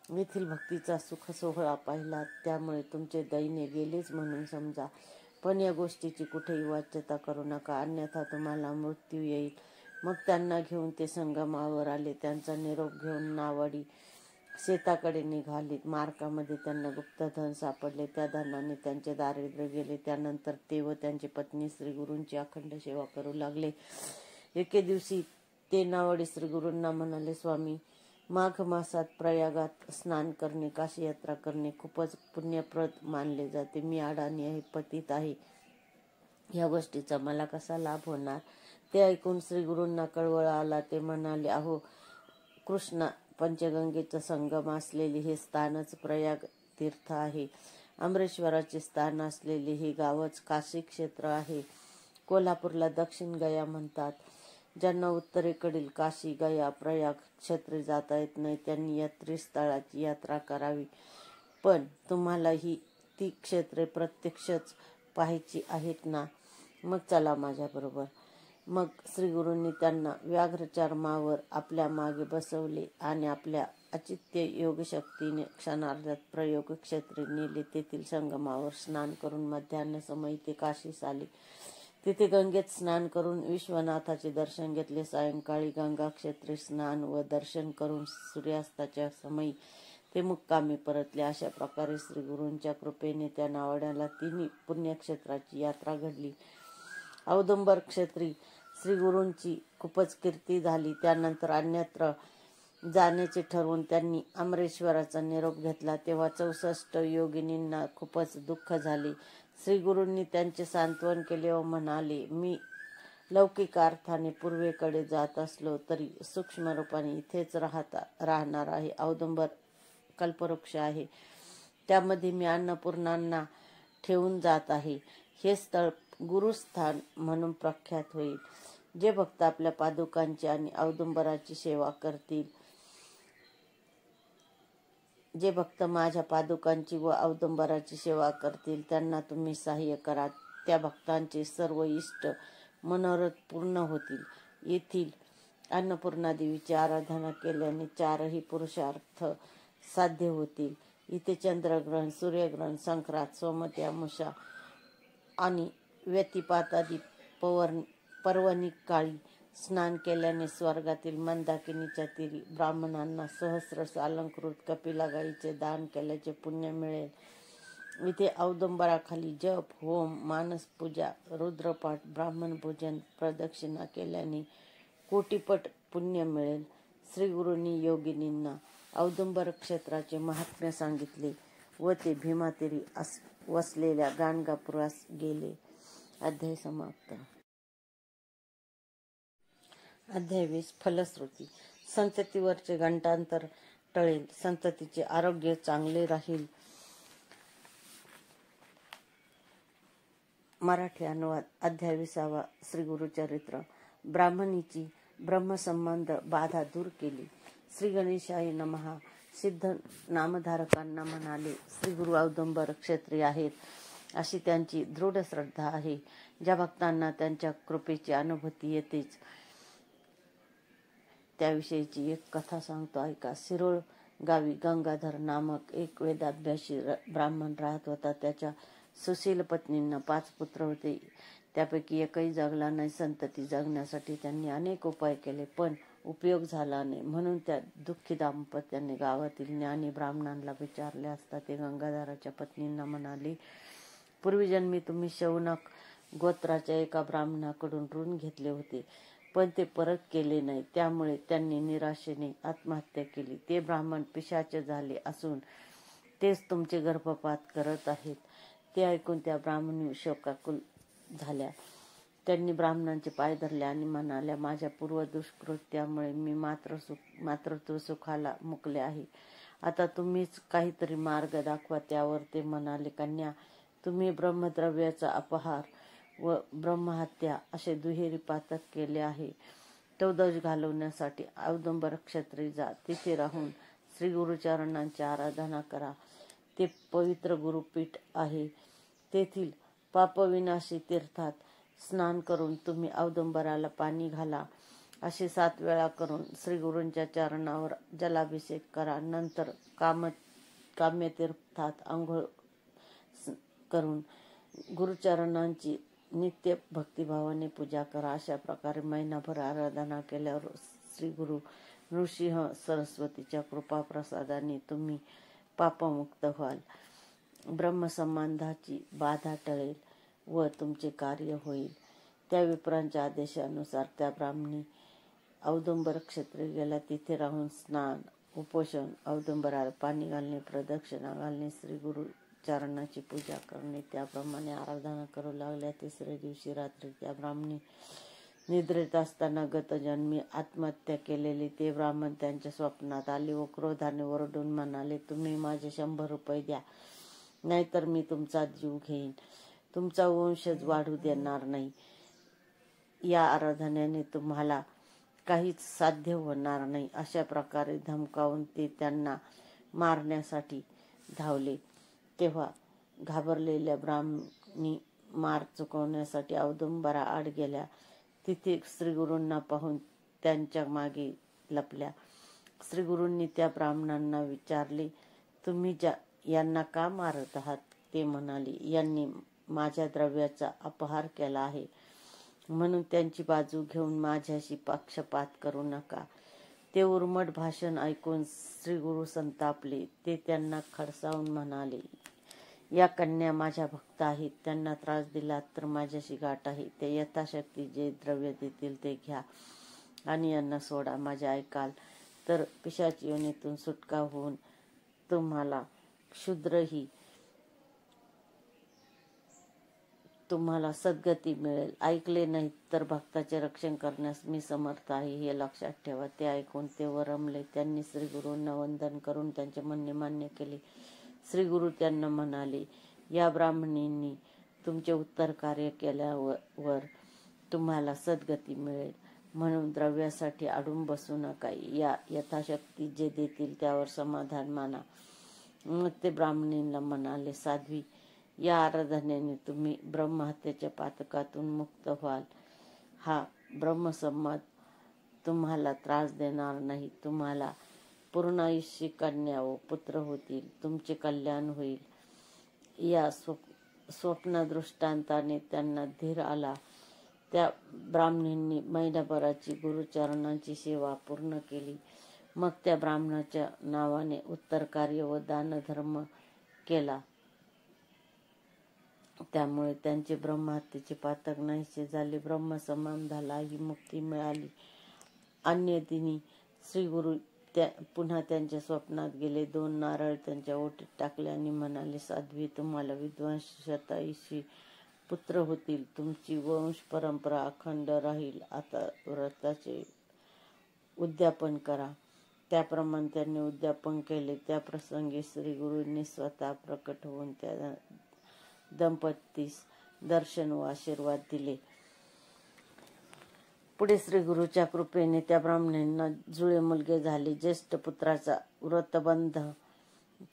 येथील भक्तीचा सुख सोहळा पाहिलात, त्यामुळे तुमचे दैन्य गेलेच म्हणून समजा. पण या गोष्टीची कुठेही वाच्यता करू नका, अन्यथा तुम्हाला मृत्यू येईल. मग त्यांना घेऊन ते संगमावर आले. त्यांचा निरोप घेऊन नावाडी शेताकडे निघाली. मार्गामध्ये त्यांना गुप्तधन सापडले. त्या धनाने त्यांचे दारिद्र्य गेले. त्यानंतर ते व त्यांची पत्नी श्रीगुरूंची अखंड सेवा करू लागले. एके दिवशी ते नावाडी श्रीगुरूंना म्हणाले, स्वामी, माघ मासात प्रयागात स्नान करणे, काशी यात्रा करणे खूपच पुण्यप्रद मानले जाते. मी अडाणी आहे, पतित आहे, या गोष्टीचा मला कसा लाभ होणार? ते ऐकून श्रीगुरूंना कळवळ आला. ते म्हणाले, अहो कृष्णा, पंचगंगेचा संगम असलेले हे स्थानच प्रयाग तीर्थ आहे. अमरेश्वराचे स्थान असलेले हे गावच काशी क्षेत्र आहे. कोल्हापूरला दक्षिण गया म्हणतात. ज्यांना उत्तरेकडील काशी, गया, प्रयाग क्षेत्रे जाता येत नाही त्यांनी या त्रिस्थळाची यात्रा करावी. पण तुम्हाला ही ती क्षेत्रे प्रत्यक्षच पाहायची आहेत ना? मग चला माझ्याबरोबर. मग श्रीगुरूंनी त्यांना व्याघ्र चर्मावर आपल्या मागे बसवले आणि आपल्या अचित्य योगशक्तीने क्षणार्धात प्रयोग क्षेत्री नेले. तेथील संगमावर स्नान करून मध्यान्ह समयी ते काशीस आले. तिथे गंगेत स्नान करून विश्वनाथाचे दर्शन घेतले. सायंकाळी गंगा क्षेत्री स्नान व दर्शन करून सूर्यास्ताच्या समयी ते मुक्कामी परतले. अशा प्रकारे श्रीगुरूंच्या कृपेने त्या नावाड्याला तिन्ही पुण्यक्षेत्राची यात्रा घडली. औदुंबर क्षेत्री श्रीगुरूंची खूपच कीर्ती झाली. त्यानंतर अन्यत्र जाण्याचे ठरवून त्यांनी अमरेश्वराचा निरोप घेतला. तेव्हा 64 योगिनींना खूपच दुःख झाले. श्रीगुरूंनी त्यांचे सांत्वन केले व म्हणाले, मी लौकिक अर्थाने पूर्वेकडे जात असलो तरी सूक्ष्म रूपाने इथेच राहणार आहे. औदुंबर कल्पवृक्ष आहे, त्यामध्ये मी अन्नपूर्णांना ठेवून जात आहे. हे स्थळ गुरुस्थान म्हणून प्रख्यात होईल. जे भक्त आपल्या पादुकांची आणि औदुंबराची सेवा करतील, जे भक्त माझ्या पादुकांची व औदुंबराची सेवा करतील त्यांना तुम्ही सहाय्य करा. त्या भक्तांचे सर्व इष्ट मनोरथ पूर्ण होतील. येथील अन्नपूर्णा देवीची आराधना केल्याने 4ही पुरुषार्थ साध्य होतील. इथे चंद्रग्रहण, सूर्यग्रहण, संक्रांत, सोमती अमावस्या आणि व्यतिपातादी पर्वणी काळी स्नान केल्याने स्वर्गातील मंदाकिनीच्या तीरी ब्राह्मणांना सहस्रश अलंकृत कपिला गायीचे दान केल्याचे पुण्य मिळेल. इथे औदुंबराखाली जप, होम, मानसपूजा, रुद्रपाठ, ब्राह्मण पूजन, प्रदक्षिणा केल्याने कोटीपट पुण्य मिळेल. श्रीगुरूंनी योगिनींना औदुंबर क्षेत्राचे महात्म्य सांगितले व ते भीमातीरी वसलेल्या गाणगापुरास गेले. अध्याय समाप्त. अध्याय 20. फलश्रुती. संततीवरचे घंटांतर टळेल, संततीचे आरोग्य चांगले राहील. मराठी अनुवाद. अध्याय 20. श्रीगुरुचरित्र. ब्राह्मणीची ब्रह्मसंबंध बाधा दूर केली. श्री गणेशाय नमः. सिद्ध नामधारकांना म्हणाले, श्रीगुरु औदुंबर क्षेत्री आहेत अशी त्यांची दृढ श्रद्धा आहे. ज्या भक्तांना त्यांच्या कृपेची अनुभूती येतेच त्याविषयीची एक कथा सांगतो, ऐका. शिरोळ गावी गंगाधर नामक एक वेदाभ्यासी ब्राह्मण राहत होता. त्याच्या सुशील पत्नींना 5 पुत्र होते. त्यापैकी एकही जगला नाही. संतती जगण्यासाठी त्यांनी अनेक उपाय केले, पण उपयोग झाला नाही. म्हणून त्या दुःखी दाम्पत्याने गावातील ज्ञानी ब्राह्मणांना विचारले असता ते गंगाधराच्या पत्नींना म्हणाले, पूर्वीजन्मी तुम्ही शौनक गोत्राच्या एका ब्राह्मणाकडून ऋण घेतले होते, पण ते परत केले नाही. त्यामुळे त्यांनी निराशेने आत्महत्या केली. ते ब्राह्मण पिशाच झाले असून तेच तुमचे गर्भपात करत आहेत. ते ऐकून त्या ब्राह्मणी शोकाकुल झाल्या. त्यांनी ब्राह्मणांचे पाय धरले आणि म्हणाल्या, माझ्या पूर्व दुष्कृत्यामुळे मी मातृत्व सुखाला मुकले आहे. आता तुम्हीच काहीतरी मार्ग दाखवा. त्यावर ते म्हणाले, कन्या, तुम्ही ब्रह्मद्रव्याचा अपहार व ब्रह्महत्या असे दुहेरी पातक केले आहे. तो दोष घालवण्यासाठी औदुंबर क्षेत्री जा. तिथे राहून श्री गुरुचरणांची आराधना करा. ते पवित्र गुरुपीठ आहे. तेथील पापविनाशी तीर्थात स्नान करून तुम्ही औदुंबराला पाणी घाला. असे 7 वेळा करून श्री गुरूंच्या चरणावर जलाभिषेक करा. नंतर काम्यतीर्थात आंघोळ करून गुरुचरणांची नित्य भक्तिभावाने पूजा करा. अशा प्रकारे महिनाभर आराधना केल्यावर श्री गुरु नृसिंह सरस्वतीच्या कृपाप्रसादाने तुम्ही पापमुक्त व्हाल. ब्रह्मसंबंधाची बाधा टळेल व तुमचे कार्य होईल. त्या विप्रांच्या आदेशानुसार त्या ब्राह्मणी औदुंबर क्षेत्री गेल्या. तिथे राहून स्नान, उपोषण, औदुंबराला पाणी घालणे, प्रदक्षिणा घालणे, श्री गुरु चरणाची पूजा करणे, त्याप्रमाणे आराधना करू लागल्या. 3ऱ्या दिवशी रात्री त्या ब्राह्मणी निद्रेत असताना गतजन्मी आत्महत्या केलेले ते ब्राह्मण त्यांच्या स्वप्नात आले व क्रोधाने ओरडून म्हणाले, तुम्ही माझे 100 रुपये द्या, नाहीतर मी तुमचा जीव घेईन. तुमचा वंशज वाढू देणार नाही. या आराधनेने तुम्हाला काहीच साध्य होणार नाही. अशा प्रकारे धमकावून ते त्यांना मारण्यासाठी धावले. तेव्हा घाबरलेल्या ब्राह्मणी मार चुकवण्यासाठी औदुंबरा आड गेल्या. तिथे श्रीगुरूंना पाहून त्यांच्या मागे लपल्या. श्रीगुरूंनी त्या ब्राह्मणांना विचारले, तुम्ही यांना का मारत आहात? ते म्हणाले, यांनी माझ्या द्रव्याचा अपहार केला आहे, म्हणून त्यांची बाजू घेऊन माझ्याशी पक्षपात करू नका. ते उर्मट भाषण ऐकून श्रीगुरु संतापले. ते त्यांना खडसावून म्हणाले, या कन्या माझ्या भक्त आहेत. त्यांना त्रास दिला तर माझ्याशी गाठ आहे. ते यथाशक्ती जे द्रव्य देतील ते घ्या आणि यांना सोडा. माझे ऐकाल तर पिशाच योनीतून सुटका होऊन तुम्हाला तुम्हाला सद्गती मिळेल. ऐकले नाही तर भक्ताचे रक्षण करण्यास मी समर्थ आहे, हे लक्षात ठेवा. ते ऐकून ते वरमले. त्यांनी श्रीगुरूंना वंदन करून त्यांचे म्हणणे मान्य केले. श्रीगुरु त्यांना म्हणाले, या ब्राह्मणींनी तुमचे उत्तर कार्य केल्यावर तुम्हाला सद्गती मिळेल, म्हणून द्रव्यासाठी अडून बसू नका. या यथाशक्ती जे देतील त्यावर समाधान माना. मग ते ब्राह्मणींना म्हणाले, साध्वी, या आराधनेने तुम्ही ब्रह्महत्येच्या पातकातून मुक्त व्हाल. हा ब्रह्मसंमत तुम्हाला त्रास देणार नाही. तुम्हाला पूर्णायुष्य कन्या व पुत्र होतील. तुमचे कल्याण होईल. या स्वप्नदृष्टांताने त्यांना धीर आला. त्या ब्राह्मणींनी महिनाभराची गुरुचरणांची सेवा पूर्ण केली. मग त्या ब्राह्मणाच्या नावाने उत्तर कार्य व दानधर्म केला. त्यामुळे त्यांचे ब्रह्महत्येचे पातक नाहीसे झाले. ब्रह्मसंबंधालाही मुक्ती मिळाली. अन्य दिनी श्रीगुरु पुन्हा त्यांच्या स्वप्नात गेले. 2 नारळ त्यांच्या ओटीत टाकले आणि म्हणाले, साध्वी, तुम्हाला विद्वान शतायुषी पुत्र होतील. तुमची वंश परंपरा अखंड राहील. आता व्रताचे उद्यापन करा. त्याप्रमाणे त्यांनी उद्यापन केले. त्या प्रसंगी श्रीगुरूंनी स्वतः प्रकट होऊन त्या दंपतीस दर्शन व आशीर्वाद दिले. पुढे श्रीगुरूच्या कृपेने त्या ब्राह्मणांना जुळे मुलगे झाले. ज्येष्ठ पुत्राचा व्रतबंध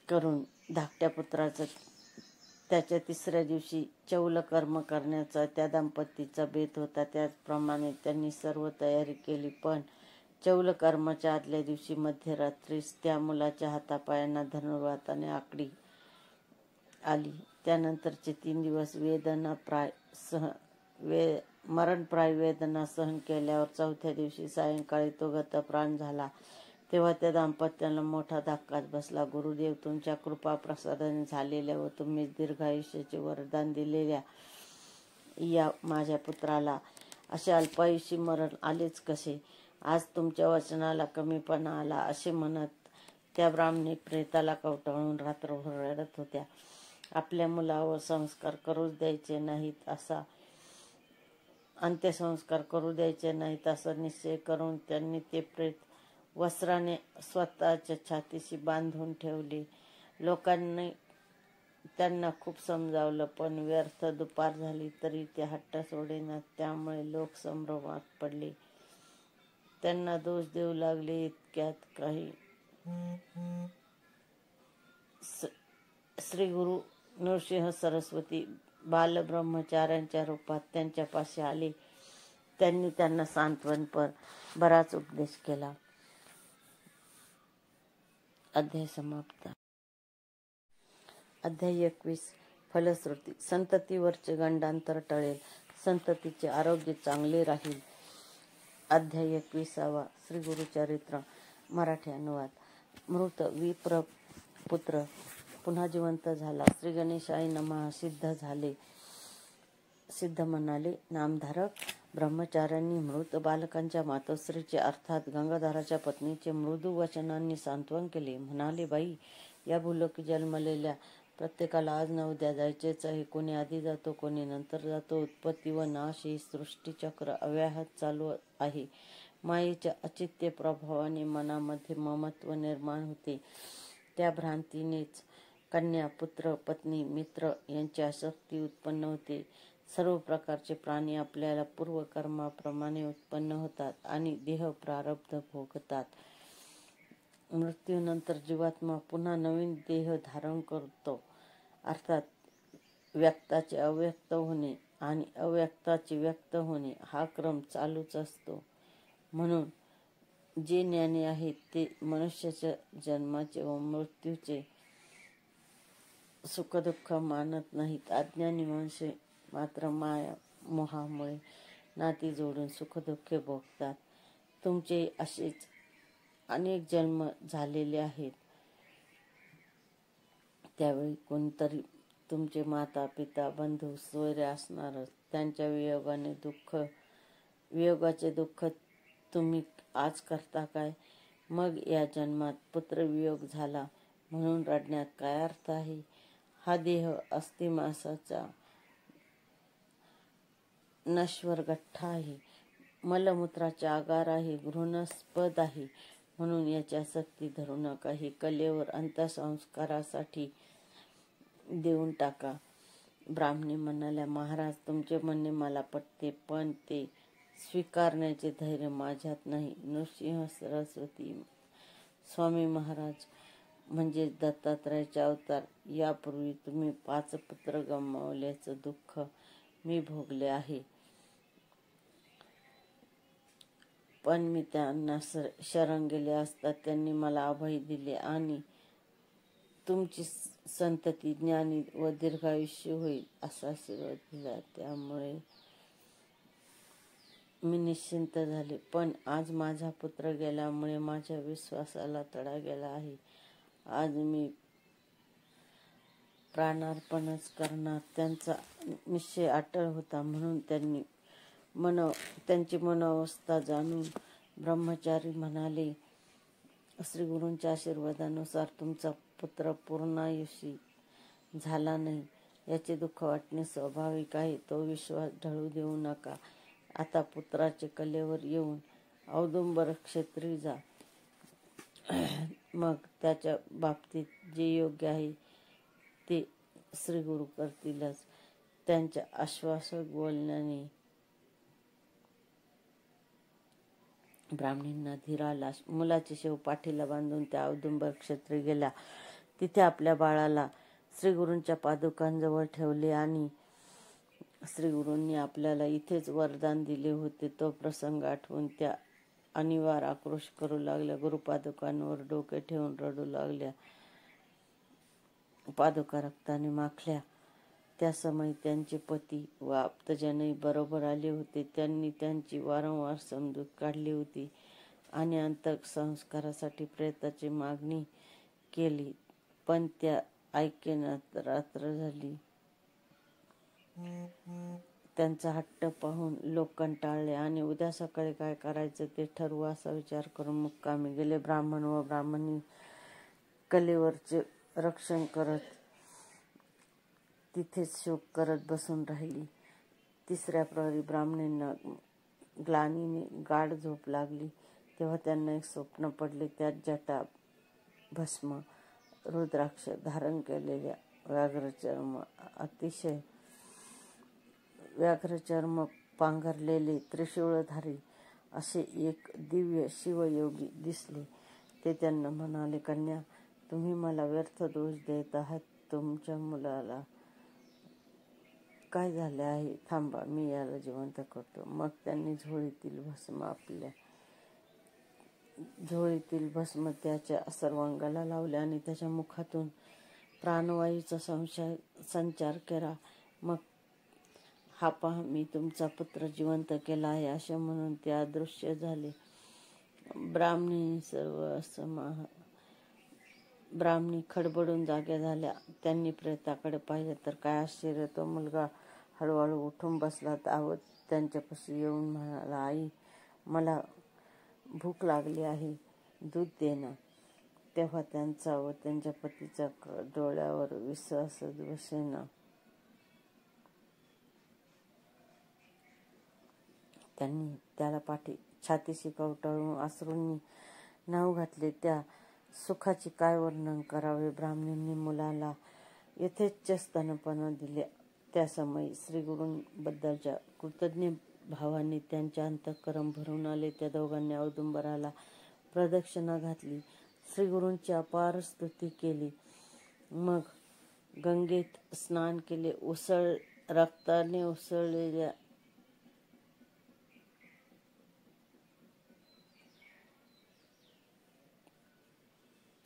करून धाकट्या पुत्राचा त्याच्या 3ऱ्या दिवशी चौल कर्म करण्याचा त्या दंपतीचा बेत होता. त्याचप्रमाणे त्यांनी सर्व तयारी केली. पण चौल कर्माच्या आदल्या दिवशी मध्यरात्रीस त्या मुलाच्या हातापायांना धनुर्वाताने आकडी आली. त्यानंतरचे 3 दिवस मरणप्राय वेदना सहन केल्यावर चौथ्या दिवशी सायंकाळी तो गतप्राण झाला. तेव्हा त्या दाम्पत्याला मोठा धक्काच बसला. गुरुदेव, तुमच्या कृपा प्रसादाने झालेल्या व तुम्ही दीर्घायुष्याचे वरदान दिलेल्या या माझ्या पुत्राला असे अल्पायुषी मरण आलेच कसे? आज तुमच्या वचनाला कमीपणा आला असे म्हणत त्या ब्राह्मणी प्रेताला कवटाळून रात्रभर रडत होत्या. आपल्या मुलावर संस्कार करूच द्यायचे नाहीत असा अंत्यसंस्कार करू द्यायचे नाहीत असा निश्चय करून त्यांनी ते प्रेत वस्त्राने स्वतःच्या छातीशी बांधून ठेवले. लोकांनी त्यांना खूप समजावलं, पण व्यर्थ. दुपार झाली तरी ते हट्ट सोडेनात. त्यामुळे लोक संभ्रमात पडले. त्यांना दोष देऊ लागले. इतक्यात काही श्री गुरु नृसिंह सरस्वती बालब्रह्मचार्यांच्या रूपात त्यांच्यापाशी आले. त्यांनी त्यांना सांत्वनपर बराच उपदेश केला. अध्याय समाप्त. अध्याय 21. फलश्रुती. संततीवरचे गंडांतर टळेल, संततीचे आरोग्य चांगले राहील. अध्याय 21. श्री गुरुचरित्र. मराठी अनुवाद. मृत विप्र पुत्र पुन्हा जिवंत झाला. श्री गणेशाय नमः. सिद्ध म्हणाले, नामधारक ब्रह्मचार्यांनी मृत बालकांच्या मातोश्रीचे अर्थात गंगाधराच्या पत्नीचे मृदू वचनांनी सांत्वन केले. म्हणाले, बाई, या भूलोकी जन्मलेल्या प्रत्येकाला आज न उद्या जायचेच आहे. कोणी आधी जातो, कोणी नंतर जातो. उत्पत्ती व नाश ही सृष्टीचक्र अव्याहत चालू आहे. मायेच्या अचित्य प्रभावाने मनामध्ये ममत्व निर्माण होते. त्या भ्रांतीनेच कन्या, पुत्र, पत्नी, मित्र यांची आसक्ती उत्पन्न होते. सर्व प्रकारचे प्राणी आपल्या पूर्वकर्माप्रमाणे उत्पन्न होतात आणि देह प्रारब्ध भोगतात. मृत्यूनंतर जीवात्मा पुन्हा नवीन देह धारण करतो. अर्थात व्यक्ताचे अव्यक्त होणे आणि अव्यक्ताचे व्यक्त होणे हा क्रम चालूच असतो. म्हणून जे ज्ञानी आहेत ते मनुष्याच्या जन्माचे व मृत्यूचे सुखदुःख मानत नाहीत. अज्ञानी मनुष्य मात्र माया मोहामुळे नाती जोडून सुखदुःखे भोगतात. तुमचे असेच अनेक जन्म झालेले आहेत. त्यावेळी कोणतरी तुमचे माता, पिता, बंधू, स्वैर असणारच. त्यांच्या वियोगाचे दुःख तुम्ही आज करता काय? मग या जन्मात पुत्रवियोग झाला म्हणून रडण्यात काय अर्थ आहे? हा देह अस्थिमांसाचा नश्वर गठ्ठा आहे. मलमूत्राचे आगार आहे. घृणास्पद आहे. म्हणून याची आसक्ती धरू नका. हे कलेवर अंत्यसंस्कारासाठी देऊन टाका. ब्राह्मणी म्हणाल्या, महाराज, तुमचे म्हणणे मला पटते, पण ते स्वीकारण्याचे धैर्य माझ्यात नाही. नृसिंह सरस्वती स्वामी महाराज म्हणजे दत्तात्रयाचे अवतार. यापूर्वी तुम्ही 5 पुत्र गमावल्याचं दुःख मी भोगले आहे. पण मी त्यांना शरण गेले असता त्यांनी मला अभय दिले आणि तुमची संतती ज्ञानी व दीर्घायुष्य होईल असा आशीर्वाद दिला. त्यामुळे मी निश्चिंत झाले. पण आज माझा पुत्र गेल्यामुळे माझ्या विश्वासाला तडा गेला आहे. आज मी प्राणार्पणच करणार. त्यांचा निश्चय अटळ होता. म्हणून त्यांची मनोअवस्था जाणून ब्रह्मचारी म्हणाले, श्रीगुरूंच्या आशीर्वादानुसार तुमचा पुत्र पूर्णायुषी झाला नाही याचे दुःख वाटणे स्वाभाविक आहे. तो विश्वास ढळू देऊ नका. आता पुत्राचे कलेवर येऊन औदुंबर क्षेत्री जा. मग त्याच्या बाबतीत जे योग्य आहे ते श्रीगुरु करतीलच. त्यांच्या आश्वासक बोलण्याने ब्राह्मणींना धीर आला. मुलाचे शेव पाठीला बांधून त्या औदुंबर क्षेत्री गेल्या. तिथे आपल्या बाळाला श्रीगुरूंच्या पादुकांजवळ ठेवले आणि श्रीगुरूंनी आपल्याला इथेच वरदान दिले होते तो प्रसंग आठवून त्या अनिवार्य आक्रोश करू लागल्या. गुरुपादुकांवर डोके ठेवून रडू लागल्या. पादुका रक्ताने माखल्या. त्या समयी त्यांचे पती व आप्तजनही बरोबर आले होते. त्यांनी त्यांची वारंवार समजूत काढली होती आणि अंत्यसंस्कारासाठी प्रेताची मागणी केली, पण त्या ऐकेनात. रात्र झाली. त्यांचा हट्ट पाहून लोक कंटाळले आणि उद्या सकाळी काय करायचं ते ठरवू असा विचार करून मुक्कामी गेले. ब्राह्मण व ब्राह्मणी कलेवरचे रक्षण करत तिथेच शोक करत बसून राहिली. तिसऱ्या प्रहरी ब्राह्मणींना ग्लानीने गाढ झोप लागली. तेव्हा त्यांना एक स्वप्न पडले. त्यात जटा, भस्म, रुद्राक्ष धारण केलेल्या व्याघ्रचर्म पांघरलेले त्रिशूळधारी असे एक दिव्य शिवयोगी दिसले. ते त्यांना म्हणाले, कन्या, तुम्ही मला व्यर्थ दोष देत आहात. तुमच्या मुलाला काय झाले आहे? थांबा, मी याला जिवंत करतो. मग त्यांनी झोळीतील भस्म त्याच्या सर्वांगाला लावले आणि त्याच्या मुखातून प्राणवायूचा संचार केला. मग हा पहा, मी तुमचा पुत्र जिवंत केला आहे असे म्हणून ते अदृश्य झाले. ब्राह्मणी खडबडून जाग्या झाल्या. त्यांनी प्रेताकडे पाहिले तर काय आश्चर्य! तो मुलगा हळूहळू उठून बसला व त्यांच्यापाशी येऊन म्हणाला, आई, मला भूक लागली आहे, दूध दे ना. तेव्हा त्यांचा व त्यांच्या पतीच्या डोळ्यावर विश्वासच बसेना. त्यांनी त्याला छातीशी कवटाळून अश्रूंनी न्हाऊ घातले. त्या सुखाची काय वर्णन करावे! ब्राह्मणींनी मुलाला यथेच्छ स्तनपान दिले. त्या समयी श्रीगुरूंबद्दलच्या कृतज्ञ भावाने त्यांचे अंतःकरण भरून आले. त्या दोघांनी औदुंबराला प्रदक्षिणा घातली, श्रीगुरूंची अपार स्तुती केली. मग गंगेत स्नान केले.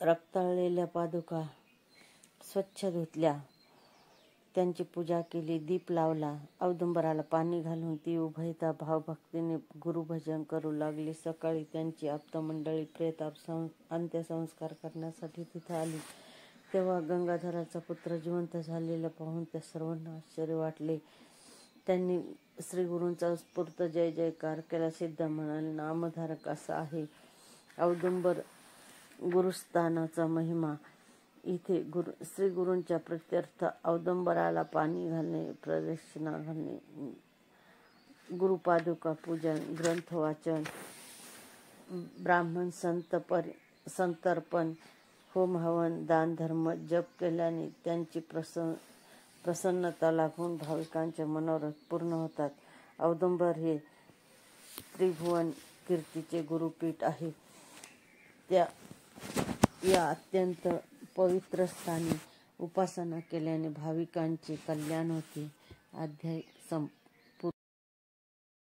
रक्ताळलेल्या पादुका स्वच्छ धुतल्या, त्यांची पूजा केली, दीप लावला. औदुंबराला पाणी घालून ती उभयता भावभक्तीने गुरुभजन करू लागली. सकाळी त्यांची आप्तमंडळी प्रेत अंत्यसंस्कार करण्यासाठी तिथे आली. तेव्हा गंगाधराचा पुत्र जिवंत झालेला पाहून त्या सर्वांना आश्चर्य वाटले. त्यांनी श्रीगुरूंचा उत्स्फूर्त जय जयकार केला. सिद्ध म्हणाले, नामधारक असा आहे औदुंबर गुरुस्थानाचा महिमा. इथे श्रीगुरूंच्या प्रीत्यर्थ औदुंबराला पाणी घालणे, प्रदक्षिणा घालणे, गुरुपादुका पूजन, ग्रंथ वाचन, ब्राह्मण संतर्पण, होम हवन, दान धर्म, जप केल्याने त्यांची प्रसन्नता लाभून भाविकांचे मनोरथ पूर्ण होतात. औदुंबर हे त्रिभुवन कीर्तीचे गुरुपीठ आहे. या अत्यंत पवित्र स्थानी उपासना केल्याने भाविकांचे कल्याण होते. अध्याय